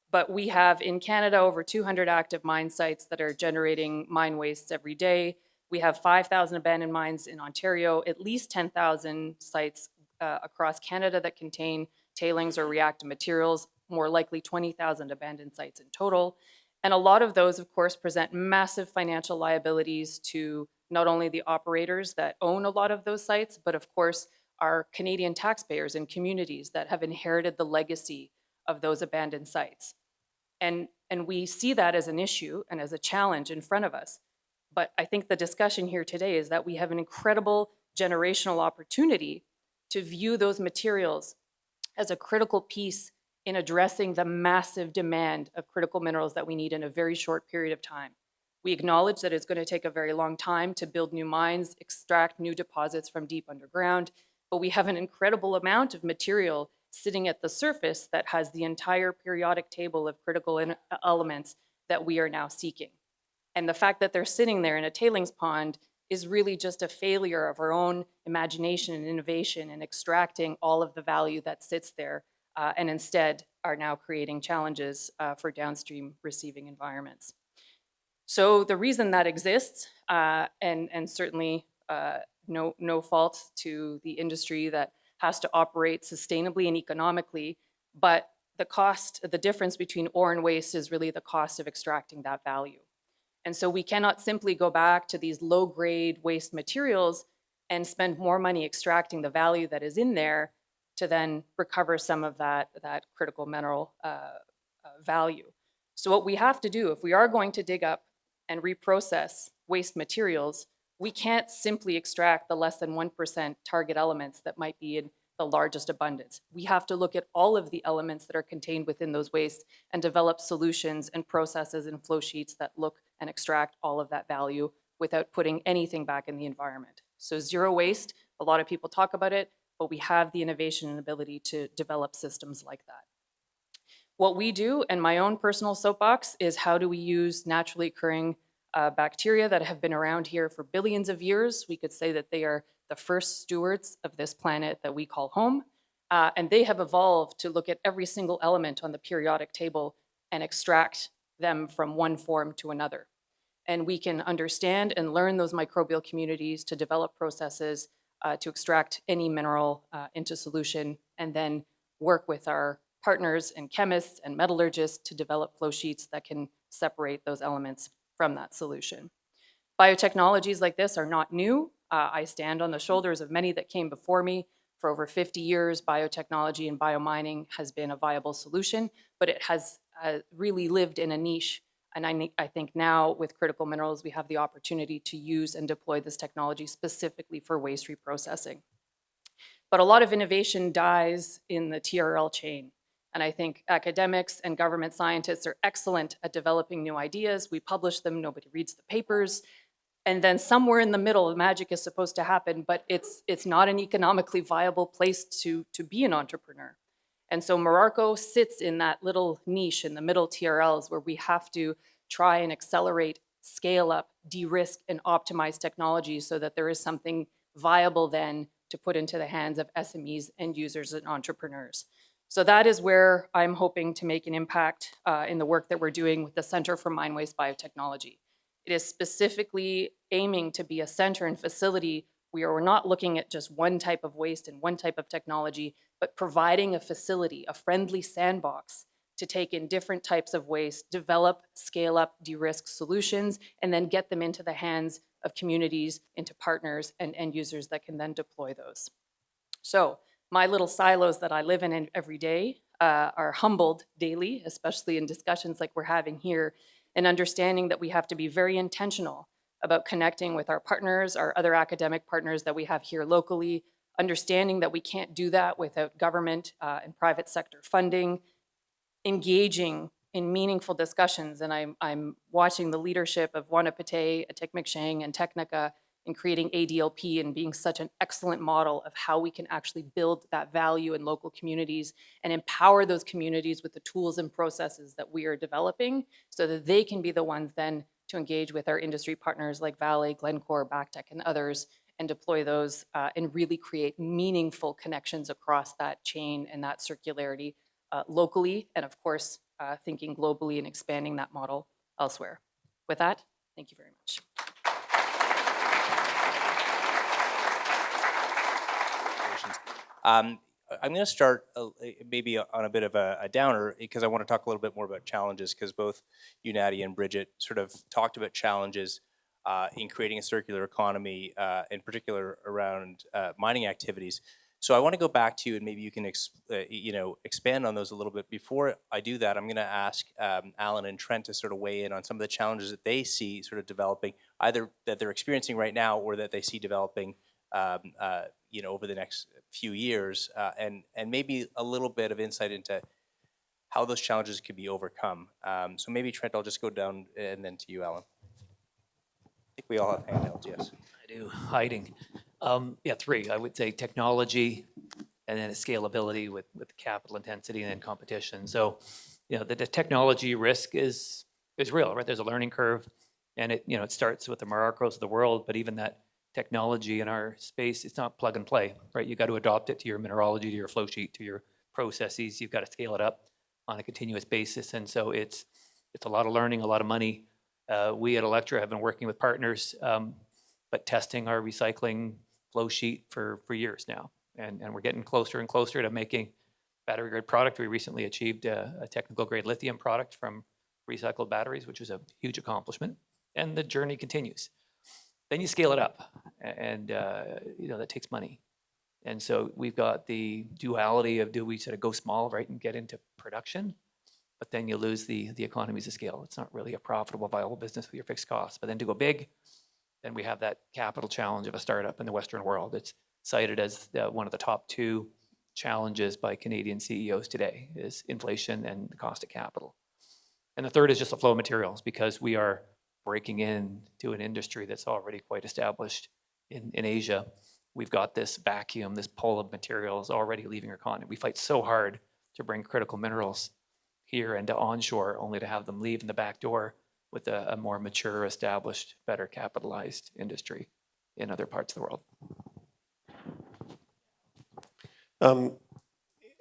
but we have in Canada over 200 active mine sites that are generating mine wastes every day. We have 5,000 abandoned mines in Ontario, at least 10,000 sites across Canada that contain tailings or reactive materials, more likely 20,000 abandoned sites in total. And a lot of those, of course, present massive financial liabilities to not only the operators that own a lot of those sites, but of course, our Canadian taxpayers and communities that have inherited the legacy of those abandoned sites. And we see that as an issue and as a challenge in front of us. But I think the discussion here today is that we have an incredible generational opportunity to view those materials as a critical piece in addressing the massive demand of critical minerals that we need in a very short period of time. We acknowledge that it's going to take a very long time to build new mines, extract new deposits from deep underground, but we have an incredible amount of material sitting at the surface that has the entire periodic table of critical elements that we are now seeking. And the fact that they're sitting there in a tailings pond is really just a failure of our own imagination and innovation in extracting all of the value that sits there, and instead are now creating challenges for downstream receiving environments. So the reason that exists, and certainly no fault to the industry that has to operate sustainably and economically, but the difference between ore and waste is really the cost of extracting that value. And so we cannot simply go back to these low-grade waste materials and spend more money extracting the value that is in there to then recover some of that critical mineral value. So what we have to do, if we are going to dig up and reprocess waste materials, we can't simply extract the less than 1% target elements that might be in the largest abundance. We have to look at all of the elements that are contained within those wastes and develop solutions and processes and flow sheets that look and extract all of that value without putting anything back in the environment. So zero waste, a lot of people talk about it, but we have the innovation and ability to develop systems like that. What we do, and my own personal soapbox, is how do we use naturally occurring bacteria that have been around here for billions of years. We could say that they are the first stewards of this planet that we call home. And they have evolved to look at every single element on the periodic table and extract them from one form to another. And we can understand and learn those microbial communities to develop processes to extract any mineral into solution, and then work with our partners and chemists and metallurgists to develop flow sheets that can separate those elements from that solution. Biotechnologies like this are not new. I stand on the shoulders of many that came before me. For over 50 years, biotechnology and biomining has been a viable solution, but it has really lived in a niche. And I think now with critical minerals, we have the opportunity to use and deploy this technology specifically for waste reprocessing. But a lot of innovation dies in the TRL chain. And I think academics and government scientists are excellent at developing new ideas. We publish them, nobody reads the papers. And then somewhere in the middle, the magic is supposed to happen, but it's not an economically viable place to be an entrepreneur. And so Morocco sits in that little niche in the middle TRLs where we have to try and accelerate, scale up, de-risk, and optimize technology so that there is something viable then to put into the hands of SMEs and users and entrepreneurs. So that is where I'm hoping to make an impact in the work that we're doing with the Center for Mine Waste Biotechnology. It is specifically aiming to be a center and facility where we're not looking at just one type of waste and one type of technology, but providing a facility, a friendly sandbox to take in different types of waste, develop, scale up, de-risk solutions, and then get them into the hands of communities, into partners and end users that can then deploy those. So my little silos that I live in every day are humbled daily, especially in discussions like we're having here, and understanding that we have to be very intentional about connecting with our partners, our other academic partners that we have here locally, understanding that we can't do that without government and private sector funding, engaging in meaningful discussions. And I'm watching the leadership of Wana Pate, Atik-Mikshang, and Technica in creating ADLP and being such an excellent model of how we can actually build that value in local communities and empower those communities with the tools and processes that we are developing so that they can be the ones then to engage with our industry partners like Vale, Glencore, Backtech, and others and deploy those and really create meaningful connections across that chain and that circularity locally, and of course, thinking globally and expanding that model elsewhere. With that, thank you very much. I'm going to start maybe on a bit of a downer because I want to talk a little bit more about challenges because both you, Natty, and Bridget sort of talked about challenges in creating a circular economy, in particular around mining activities. So I want to go back to you, and maybe you can expand on those a little bit. Before I do that, I'm going to ask Alan and Trent to sort of weigh in on some of the challenges that they see sort of developing, either that they're experiencing right now or that they see developing over the next few years, and maybe a little bit of insight into how those challenges could be overcome. So maybe Trent, I'll just go down and then to you, Alan. I think we all have handhelds, yes. I do, hiding. Yeah, three. I would say technology, and then scalability with capital intensity, and then competition. So, the technology risk is real, right? There's a learning curve, and it starts with the Morocco's of the world, but even that technology in our space, it's not plug and play, right? You got to adopt it to your mineralogy, to your flow sheet, to your processes. You've got to scale it up on a continuous basis, and so it's a lot of learning, a lot of money. We at Electra have been working with partners, but testing our recycling flow sheet for years now. And we're getting closer and closer to making battery grade product. We recently achieved a technical grade lithium product from recycled batteries, which was a huge accomplishment. And the journey continues. Then you scale it up, and that takes money. And so we've got the duality of, do we sort of go small, right, and get into production? But then you lose the economies of scale. It's not really a profitable, viable business with your fixed costs. But then to go big, then we have that capital challenge of a startup in the Western world. It's cited as one of the top two challenges by Canadian CEOs today is inflation and the cost of capital. And the third is just the flow of materials, because we are breaking into an industry that's already quite established in Asia. We've got this vacuum, this pull of materials already leaving our continent. We fight so hard to bring critical minerals here and to onshore, only to have them leave in the back door with a more mature, established, better capitalized industry in other parts of the world.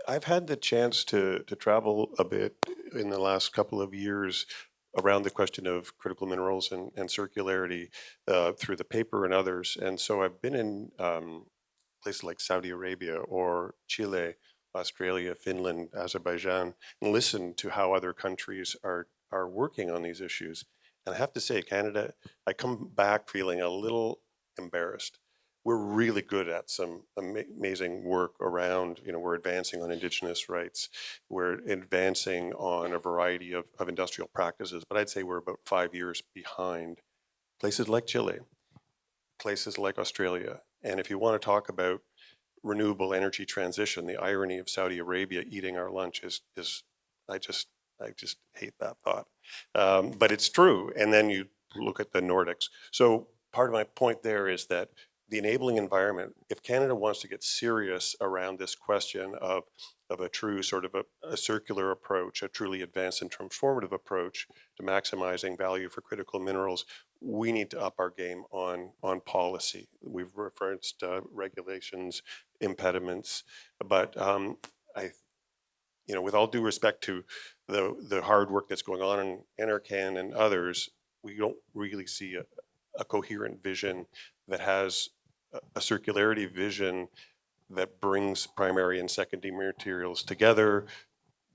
I've had the chance to travel a bit in the last couple of years around the question of critical minerals and circularity through the paper and others. And so I've been in places like Saudi Arabia or Chile, Australia, Finland, Azerbaijan, and listened to how other countries are working on these issues. And I have to say, Canada, I come back feeling a little embarrassed. We're really good at some amazing work around, we're advancing on Indigenous rights. We're advancing on a variety of industrial practices, but I'd say we're about 5 years behind places like Chile, places like Australia. And if you want to talk about renewable energy transition, the irony of Saudi Arabia eating our lunch is I just hate that thought. But it's true. And then you look at the Nordics. So part of my point there is that the enabling environment, if Canada wants to get serious around this question of a true sort of a circular approach, a truly advanced and transformative approach to maximizing value for critical minerals, we need to up our game on policy. We've referenced regulations, impediments, but with all due respect to the hard work that's going on in NRCan and others, we don't really see a coherent vision that has a circularity vision that brings primary and secondary materials together,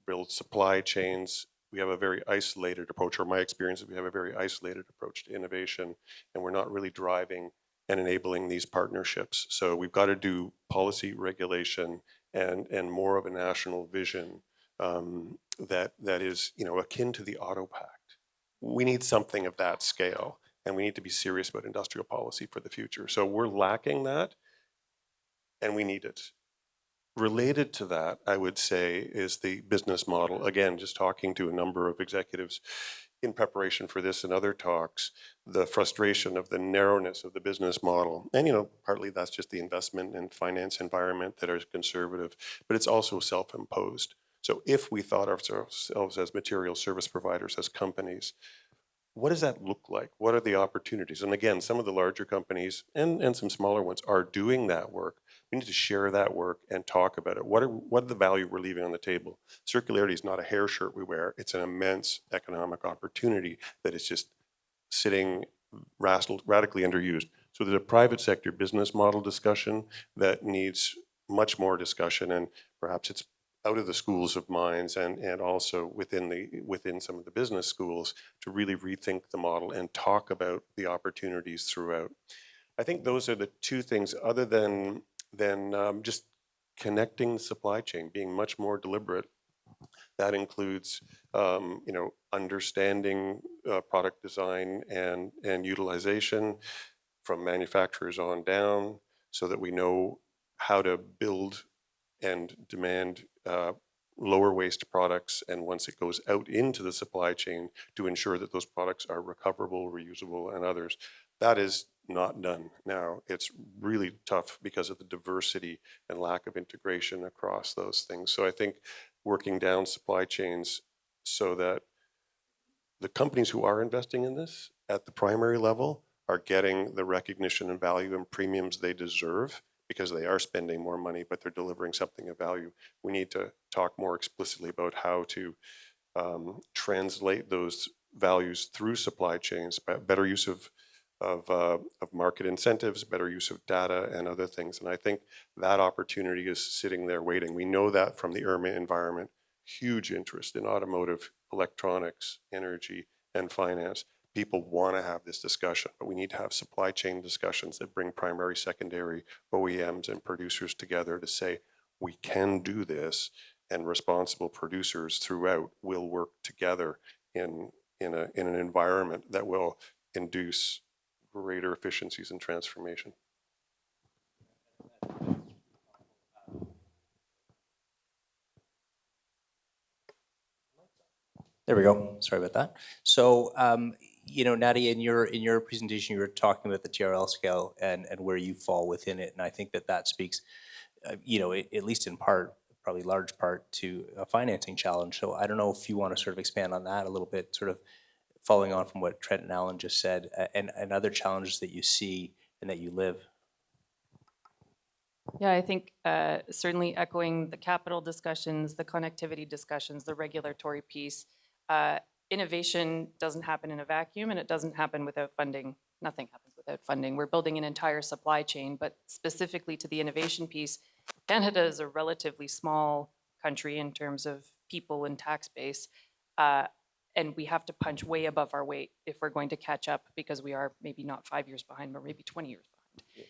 builds supply chains. We have a very isolated approach, or my experience is we have a very isolated approach to innovation, and we're not really driving and enabling these partnerships. So we've got to do policy regulation and more of a national vision that is akin to the Auto Pact. We need something of that scale, and we need to be serious about industrial policy for the future. So we're lacking that, and we need it. Related to that, I would say, is the business model. Again, just talking to a number of executives in preparation for this and other talks, the frustration of the narrowness of the business model. And, partly that's just the investment and finance environment that are conservative, but it's also self-imposed. So if we thought ourselves as material service providers, as companies, what does that look like? What are the opportunities? And again, some of the larger companies and some smaller ones are doing that work. We need to share that work and talk about it. What are the value we're leaving on the table? Circularity is not a hair shirt we wear. It's an immense economic opportunity that is just sitting radically underused. So there's a private sector business model discussion that needs much more discussion, and perhaps it's out of the schools of minds and also within some of the business schools to really rethink the model and talk about the opportunities throughout. I think those are the two things, other than just connecting the supply chain, being much more deliberate. That includes, understanding product design and utilization from manufacturers on down, so that we know how to build and demand lower waste products, and once it goes out into the supply chain, to ensure that those products are recoverable, reusable, and others. That is not done now. It's really tough because of the diversity and lack of integration across those things. So I think working down supply chains so that the companies who are investing in this at the primary level are getting the recognition and value and premiums they deserve, because they are spending more money, but they're delivering something of value. We need to talk more explicitly about how to translate those values through supply chains, better use of market incentives, better use of data and other things. And I think that opportunity is sitting there waiting. We know that from the IRMA environment, huge interest in automotive, electronics, energy, and finance. People want to have this discussion, but we need to have supply chain discussions that bring primary, secondary, OEMs and producers together to say, we can do this, and responsible producers throughout will work together in an environment that will induce greater efficiencies and transformation. There we go. Sorry about that. So, Nadia, in your presentation, you were talking about the TRL scale and where you fall within it, and I think that speaks, at least in part, probably large part, to a financing challenge. So I don't know if you want to sort of expand on that a little bit, sort of following on from what Trent and Alan just said, and other challenges that you see and that you live. Yeah, I think certainly echoing the capital discussions, the connectivity discussions, the regulatory piece. Innovation doesn't happen in a vacuum, and it doesn't happen without funding. Nothing happens without funding. We're building an entire supply chain, but specifically to the innovation piece, Canada is a relatively small country in terms of people and tax base, and we have to punch way above our weight if we're going to catch up, because we are maybe not 5 years behind, but maybe 20 years behind.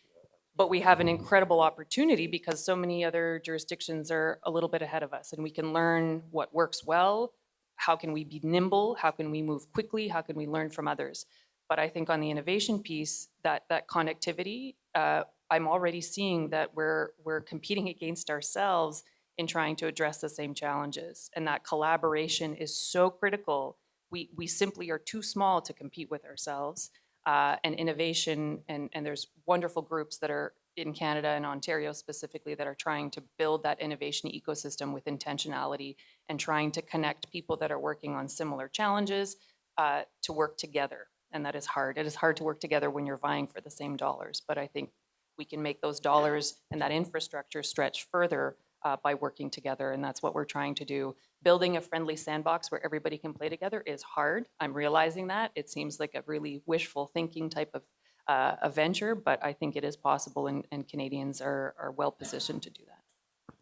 But we have an incredible opportunity because so many other jurisdictions are a little bit ahead of us, and we can learn what works well. How can we be nimble? How can we move quickly? How can we learn from others? But I think on the innovation piece, that connectivity, I'm already seeing that we're competing against ourselves in trying to address the same challenges. And that collaboration is so critical. We simply are too small to compete with ourselves. And innovation, and there's wonderful groups that are in Canada and Ontario specifically that are trying to build that innovation ecosystem with intentionality and trying to connect people that are working on similar challenges to work together. And that is hard. It is hard to work together when you're vying for the same dollars, but I think we can make those dollars and that infrastructure stretch further by working together, and that's what we're trying to do. Building a friendly sandbox where everybody can play together is hard. I'm realizing that. It seems like a really wishful thinking type of a venture, but I think it is possible, and Canadians are well positioned to do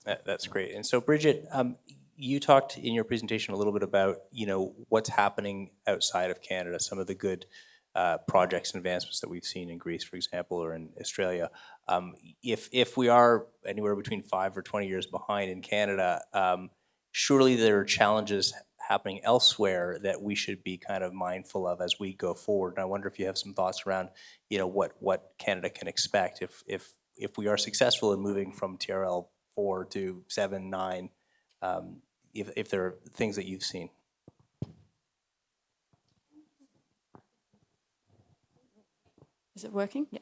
that. That's great. And so, Bridget, you talked in your presentation a little bit about, what's happening outside of Canada, some of the good projects and advancements that we've seen in Greece, for example, or in Australia. If we are anywhere between 5 or 20 years behind in Canada, surely there are challenges happening elsewhere that we should be kind of mindful of as we go forward. And I wonder if you have some thoughts around, what Canada can expect if we are successful in moving from TRL 4 to 7, 9, if there are things that you've seen. Is it working? Yeah.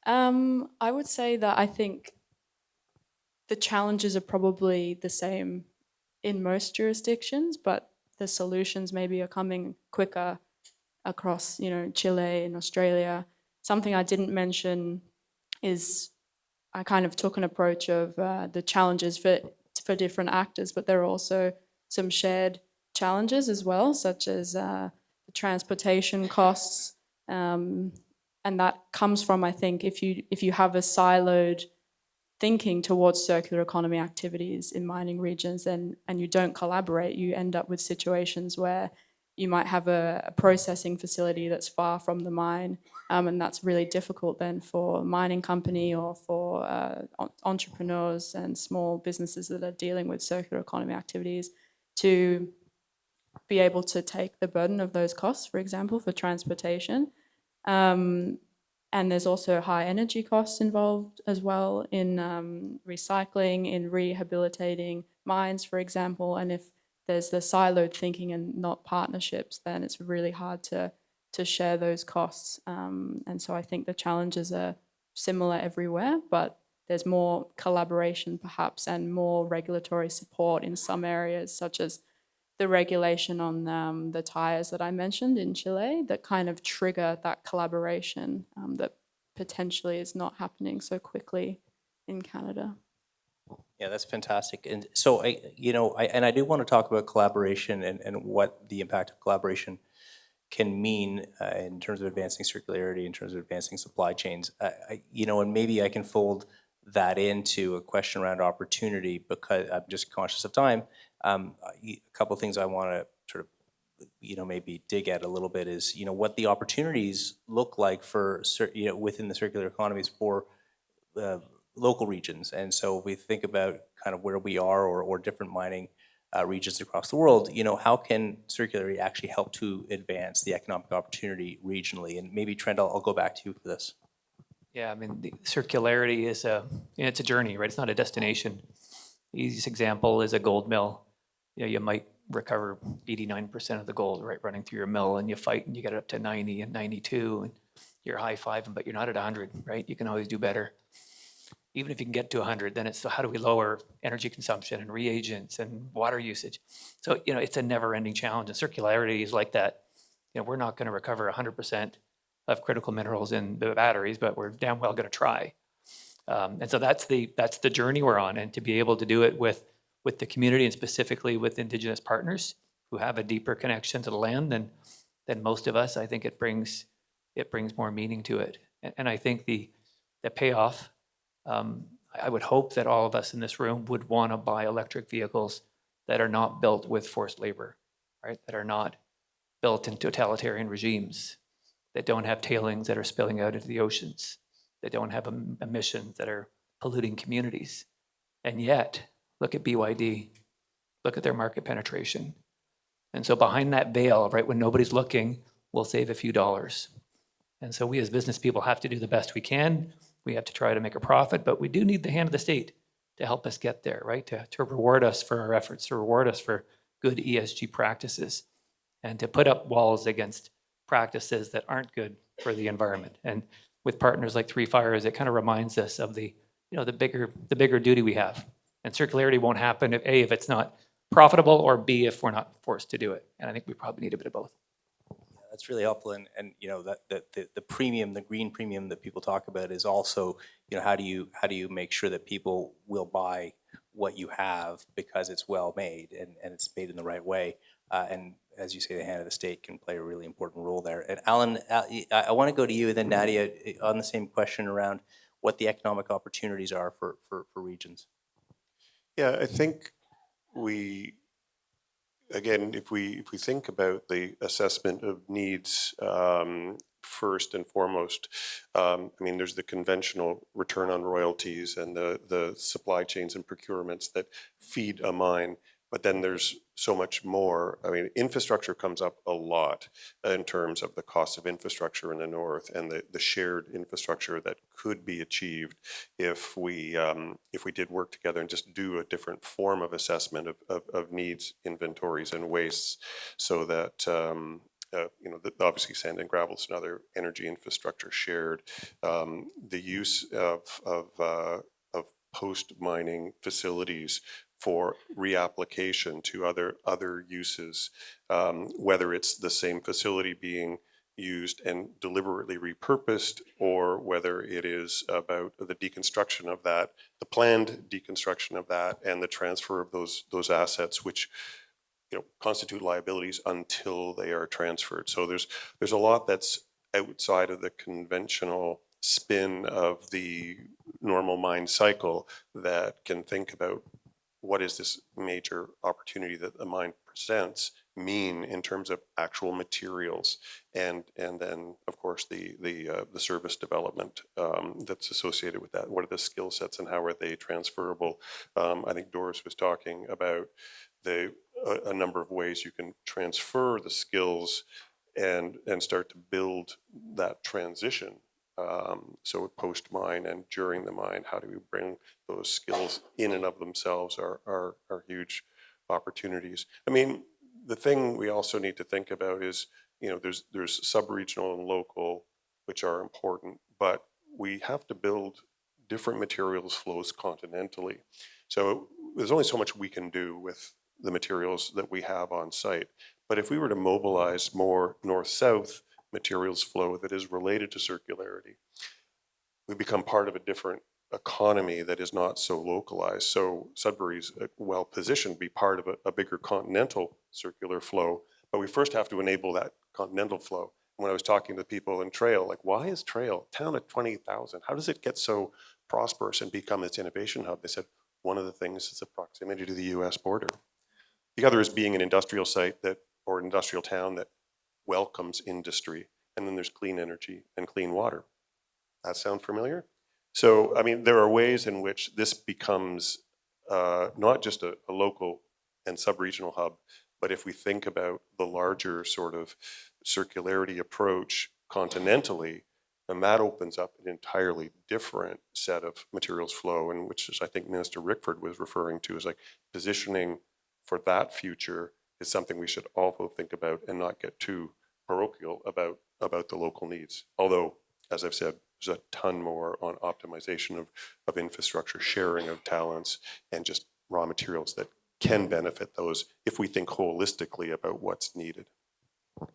I would say that I think the challenges are probably the same in most jurisdictions, but the solutions maybe are coming quicker across, Chile and Australia. Something I didn't mention is I kind of took an approach of the challenges for different actors, but there are also some shared challenges as well, such as the transportation costs, and that comes from, I think, if you have a siloed thinking towards circular economy activities in mining regions and you don't collaborate, you end up with situations where you might have a processing facility that's far from the mine, and that's really difficult then for a mining company or for entrepreneurs and small businesses that are dealing with circular economy activities to be able to take the burden of those costs, for example, for transportation. And there's also high energy costs involved as well in recycling, in rehabilitating mines, for example. And if there's the siloed thinking and not partnerships, then it's really hard to share those costs. And so I think the challenges are similar everywhere, but there's more collaboration perhaps and more regulatory support in some areas, such as the regulation on the tires that I mentioned in Chile that kind of trigger that collaboration that potentially is not happening so quickly in Canada. Yeah, that's fantastic. And so I do want to talk about collaboration and what the impact of collaboration can mean in terms of advancing circularity, in terms of advancing supply chains. And maybe I can fold that into a question around opportunity because I'm just conscious of time. A couple of things I want to sort of, maybe dig at a little bit is, what the opportunities look like for, within the circular economies for local regions. And so if we think about kind of where we are or different mining regions across the world, how can circularity actually help to advance the economic opportunity regionally? And maybe Trent, I'll go back to you for this. Yeah, I mean, the circularity is it's a journey, right? It's not a destination. The easiest example is a gold mill. You might recover 89% of the gold, right, running through your mill, and you fight and you get it up to 90 and 92, and you're high-fiving, but you're not at 100, right? You can always do better. Even if you can get to 100, then it's so how do we lower energy consumption and reagents and water usage? So, it's a never-ending challenge, and circularity is like that. We're not going to recover 100% of critical minerals in the batteries, but we're damn well going to try. And so that's the journey we're on, and to be able to do it with the community and specifically with Indigenous partners who have a deeper connection to the land than most of us, I think it brings more meaning to it. And I think the payoff. I would hope that all of us in this room would want to buy electric vehicles that are not built with forced labor, right? That are not built in totalitarian regimes, that don't have tailings that are spilling out into the oceans, that don't have emissions that are polluting communities. And yet, look at BYD, look at their market penetration. And so behind that veil, right, when nobody's looking, we'll save a few dollars. And so we as business people have to do the best we can. We have to try to make a profit, but we do need the hand of the state to help us get there, right? To reward us for our efforts, to reward us for good ESG practices, and to put up walls against practices that aren't good for the environment. And with partners like Three Fires, it kind of reminds us of the bigger duty we have. And circularity won't happen if A, if it's not profitable, or B, if we're not forced to do it. And I think we probably need a bit of both. That's really helpful, and that the premium, the green premium that people talk about is also, how do you make sure that people will buy what you have because it's well made and it's made in the right way, and as you say, the hand of the state can play a really important role there. And Alan, I want to go to you, and then Nadia on the same question around what the economic opportunities are for regions. Yeah, I think again, if we think about the assessment of needs, first and foremost, I mean, there's the conventional return on royalties and the supply chains and procurements that feed a mine. But then there's so much more. I mean, infrastructure comes up a lot in terms of the cost of infrastructure in the north and the shared infrastructure that could be achieved if we did work together and just do a different form of assessment of needs, inventories, and wastes, so that obviously sand and gravel is another energy infrastructure shared. The use of post-mining facilities for reapplication to other uses, whether it's the same facility being used and deliberately repurposed, or whether it is about the deconstruction of that, the planned deconstruction of that, and the transfer of those assets, which constitute liabilities until they are transferred. So there's a lot that's outside of the conventional spin of the normal mine cycle that can think about what is this major opportunity that the mine presents mean in terms of actual materials, and then of course the service development that's associated with that. What are the skill sets and how are they transferable? I think Doris was talking about a number of ways you can transfer the skills and start to build that transition. So post mine and during the mine, how do we bring those skills in and of themselves are huge opportunities. I mean, the thing we also need to think about is, there's sub-regional and local, which are important, but we have to build different materials flows continentally. So there's only so much we can do with the materials that we have on site. But if we were to mobilize more north-south materials flow that is related to circularity, we become part of a different economy that is not so localized. So Sudbury's well positioned to be part of a bigger continental circular flow, but we first have to enable that continental flow. When I was talking to people in Trail, like, why is Trail, town of 20,000, how does it get so prosperous and become its innovation hub? They said, one of the things is the proximity to the US border. The other is being an industrial site or an industrial town that welcomes industry. And then there's clean energy and clean water. That sound familiar? So, I mean, there are ways in which this becomes not just a local and sub-regional hub, but if we think about the larger sort of circularity approach continentally, then that opens up an entirely different set of materials flow, and which is, I think Minister Rickford was referring to, is like positioning for that future is something we should also think about and not get too parochial about the local needs. Although, as I've said, there's a ton more on optimization of infrastructure, sharing of talents, and just raw materials that can benefit those if we think holistically about what's needed.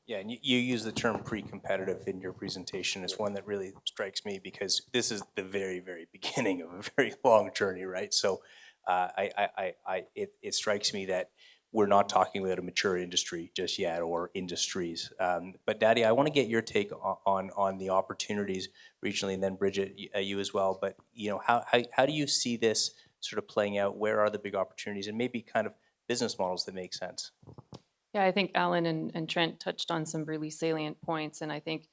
Yeah, and you use the term pre-competitive in your presentation. It's one that really strikes me because this is the very, very beginning of a very long journey, right? So it strikes me that we're not talking about a mature industry just yet, or industries. But Daddy, I want to get your take on the opportunities regionally, and then Bridget, you as well. But how do you see this sort of playing out? Where are the big opportunities, and maybe kind of business models that make sense? Yeah, I think Alan and Trent touched on some really salient points, and I think,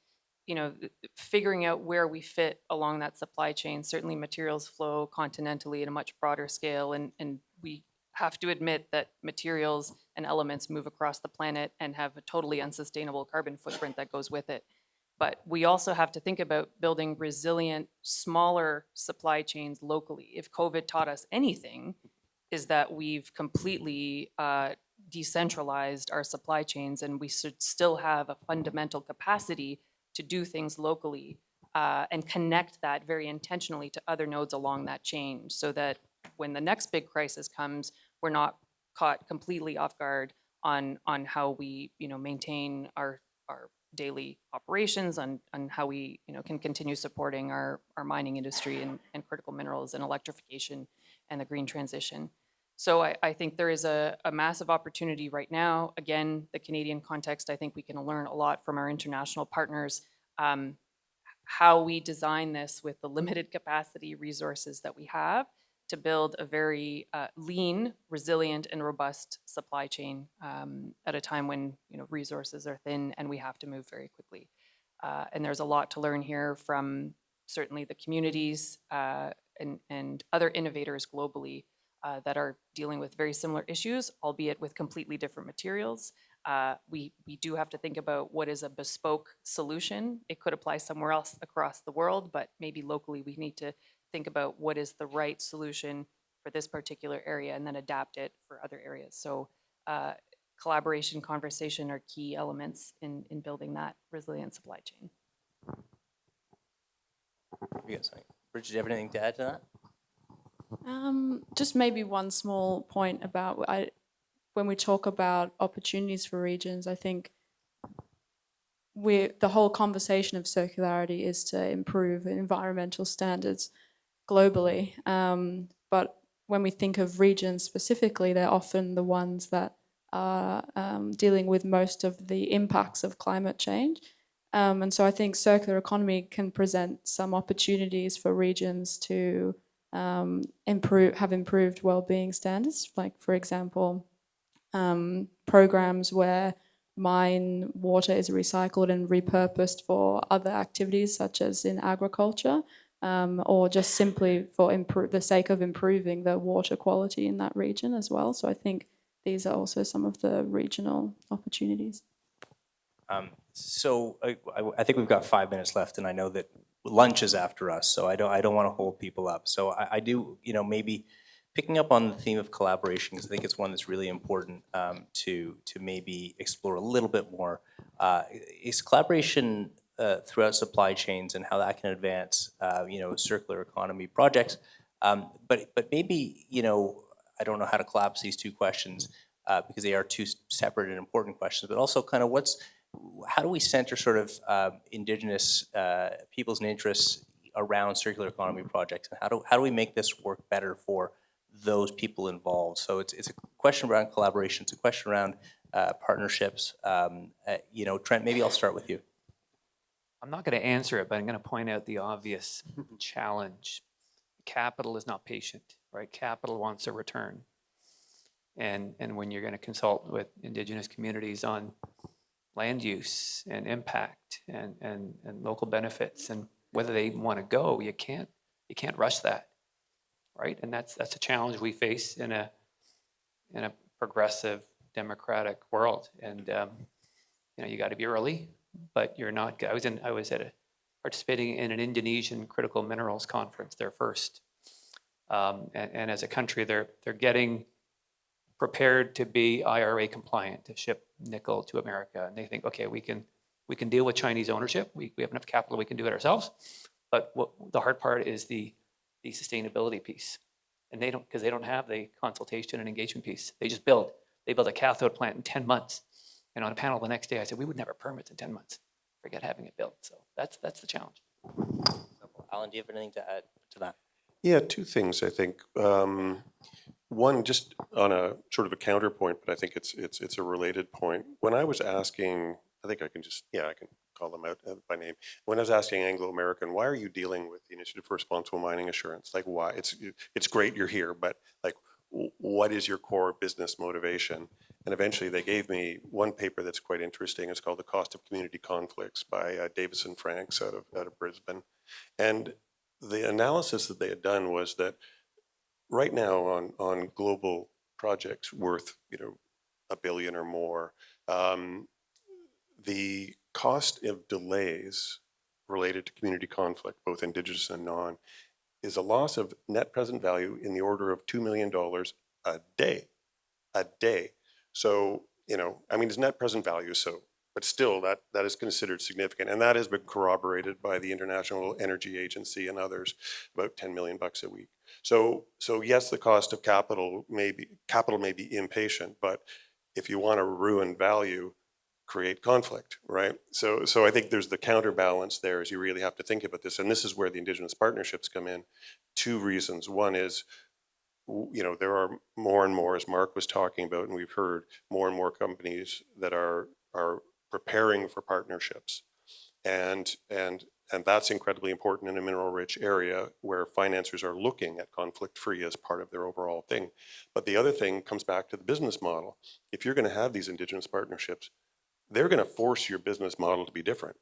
figuring out where we fit along that supply chain, certainly materials flow continentally at a much broader scale, and we have to admit that materials and elements move across the planet and have a totally unsustainable carbon footprint that goes with it. But we also have to think about building resilient, smaller supply chains locally. If COVID taught us anything, is that we've completely decentralized our supply chains, and we should still have a fundamental capacity to do things locally and connect that very intentionally to other nodes along that chain, so that when the next big crisis comes, we're not caught completely off guard on how we maintain our daily operations, on how we can continue supporting our mining industry and critical minerals and electrification and the green transition. So I think there is a massive opportunity right now. Again, the Canadian context, I think we can learn a lot from our international partners, how we design this with the limited capacity resources that we have to build a very lean, resilient, and robust supply chain at a time when resources are thin and we have to move very quickly. And there's a lot to learn here from certainly the communities and other innovators globally that are dealing with very similar issues, albeit with completely different materials. We do have to think about what is a bespoke solution. It could apply somewhere else across the world, but maybe locally we need to think about what is the right solution for this particular area and then adapt it for other areas. So collaboration, conversation are key elements in building that resilient supply chain. Yes, Bridget, do you have anything to add to that? Just maybe one small point about when we talk about opportunities for regions, I think the whole conversation of circularity is to improve environmental standards globally. But when we think of regions specifically, they're often the ones that are dealing with most of the impacts of climate change. And so I think circular economy can present some opportunities for regions to have improved well-being standards. Like, for example, programs where mine water is recycled and repurposed for other activities, such as in agriculture, or just simply for the sake of improving the water quality in that region as well. So I think these are also some of the regional opportunities. So I think we've got 5 minutes left, and I know that lunch is after us, so I don't want to hold people up. So I do, maybe picking up on the theme of collaboration, because I think it's one that's really important to maybe explore a little bit more. Is collaboration throughout supply chains and how that can advance, circular economy projects. But maybe, I don't know how to collapse these two questions because they are two separate and important questions, but also kind of how do we center sort of Indigenous peoples and interests around circular economy projects, and how do we make this work better for those people involved? So it's a question around collaboration. It's a question around partnerships. Trent, maybe I'll start with you. I'm not going to answer it, but I'm going to point out the obvious challenge. Capital is not patient, right? Capital wants a return. And when you're going to consult with Indigenous communities on land use and impact and local benefits and whether they want to go, you can't rush that, right? And that's a challenge we face in a progressive democratic world. And you got to be early, but you're not. I was participating in an Indonesian critical minerals conference there first, and as a country, they're getting prepared to be IRA compliant to ship nickel to America, and they think, okay, we can deal with Chinese ownership. We have enough capital, we can do it ourselves. But the hard part is the sustainability piece, and they don't have the consultation and engagement piece. They build a cathode plant in 10 months, and on a panel the next day, I said we would never permit in 10 months. Forget having it built. So that's the challenge. Alan, do you have anything to add to that? Yeah, two things, I think. One, just on a sort of a counterpoint, but I think it's a related point. When I was asking, I think I can call them out by name. When I was asking Anglo American, why are you dealing with the Initiative for Responsible Mining Assurance? Like, why? It's great you're here, but like, what is your core business motivation? And eventually they gave me one paper that's quite interesting. It's called The Cost of Community Conflicts by Davis and Franks out of Brisbane. And the analysis that they had done was that right now on global projects worth $1 billion or more, the cost of delays related to community conflict, both Indigenous and non, is a loss of net present value in the order of $2 million a day. A day. So, it's net present value, but still that is considered significant. And that has been corroborated by the International Energy Agency and others, about $10 million a week. So yes, the cost of capital may be impatient, but if you want to ruin value, create conflict, right? So I think there's the counterbalance there, is you really have to think about this. And this is where the Indigenous partnerships come in. Two reasons. One is, there are more and more, as Mark was talking about, and we've heard more and more companies that are preparing for partnerships. And that's incredibly important in a mineral-rich area where financiers are looking at conflict-free as part of their overall thing. But the other thing comes back to the business model. If you're going to have these Indigenous partnerships, they're going to force your business model to be different.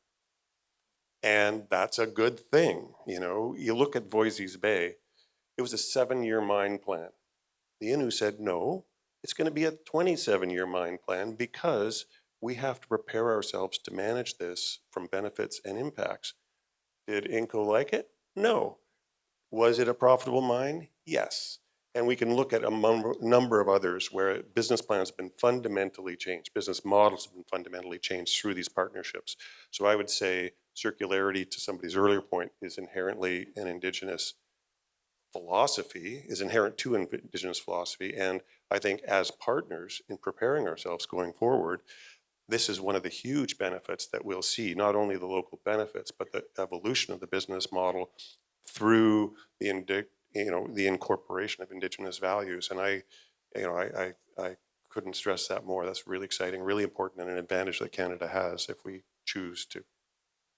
And that's a good thing. You look at Voisey's Bay, it was a 7-year mine plan. The Innu said, no, it's going to be a 27-year mine plan because we have to prepare ourselves to manage this from benefits and impacts. Did Inco like it? No. Was it a profitable mine? Yes. And we can look at a number of others where business plans have been fundamentally changed, business models have been fundamentally changed through these partnerships. So I would say circularity, to somebody's earlier point, is inherently an Indigenous philosophy, is inherent to Indigenous philosophy. And I think as partners in preparing ourselves going forward, this is one of the huge benefits that we'll see, not only the local benefits, but the evolution of the business model through the incorporation of Indigenous values. And I couldn't stress that more. That's really exciting, really important, and an advantage that Canada has if we choose to.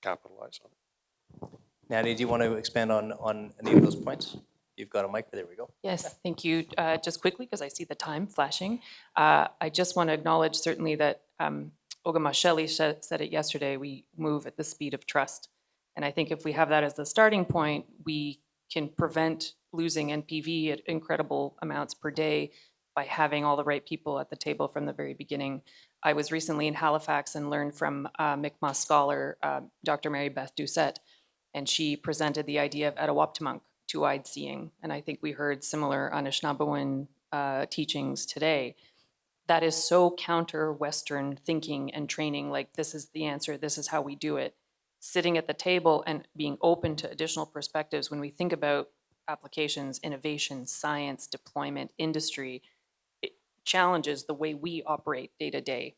capitalize on it. Nadia, do you want to expand on any of those points? You've got a mic, there we go. Yes, thank you. Just quickly, because I see the time flashing, I just want to acknowledge certainly that Ogama Shelley said it yesterday, we move at the speed of trust. And I think if we have that as the starting point, we can prevent losing NPV at incredible amounts per day by having all the right people at the table from the very beginning. I was recently in Halifax and learned from Mi'kmaq scholar, Dr. Mary Beth Doucette, and she presented the idea of Etowaptimunk, two-eyed seeing. And I think we heard similar Anishinaabewin teachings today. That is so counter-Western thinking and training, like this is the answer, this is how we do it. Sitting at the table and being open to additional perspectives when we think about applications, innovation, science, deployment, industry, it challenges the way we operate day to day.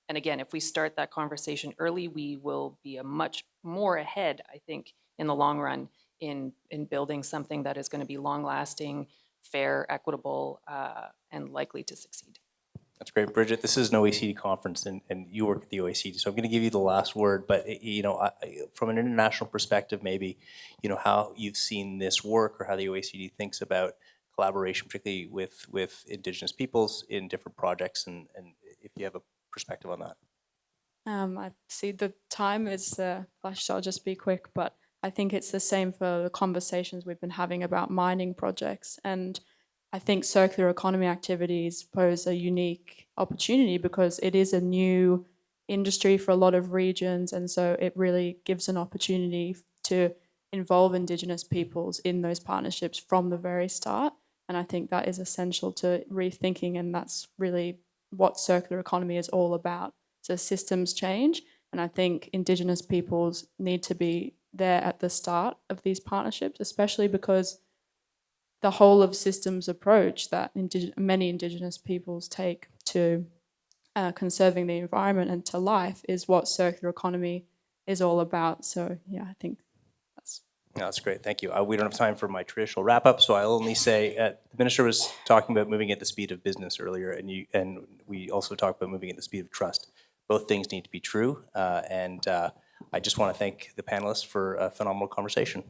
And again, if we start that conversation early, we will be a much more ahead, I think, in the long run in building something that is going to be long-lasting, fair, equitable, and likely to succeed. That's great. Bridget, this is an OECD conference, and you work at the OECD, so I'm going to give you the last word. But, you know, from an international perspective, maybe, you know, how you've seen this work or how the OECD thinks about collaboration, particularly with Indigenous peoples in different projects, and if you have a perspective on that. I see the time is flashed, so I'll just be quick, but I think it's the same for the conversations we've been having about mining projects. And I think circular economy activities pose a unique opportunity because it is a new industry for a lot of regions. And so it really gives an opportunity to involve Indigenous peoples in those partnerships from the very start. And I think that is essential to rethinking, and that's really what circular economy is all about. So systems change, and I think Indigenous peoples need to be there at the start of these partnerships, especially because the whole of systems approach that many Indigenous peoples take to conserving the environment and to life is what circular economy is all about. So yeah, I think that's... No, that's great. Thank you. We don't have time for my traditional wrap up, so I'll only say the minister was talking about moving at the speed of business earlier, and we also talked about moving at the speed of trust. Both things need to be true, and I just want to thank the panelists for a phenomenal conversation.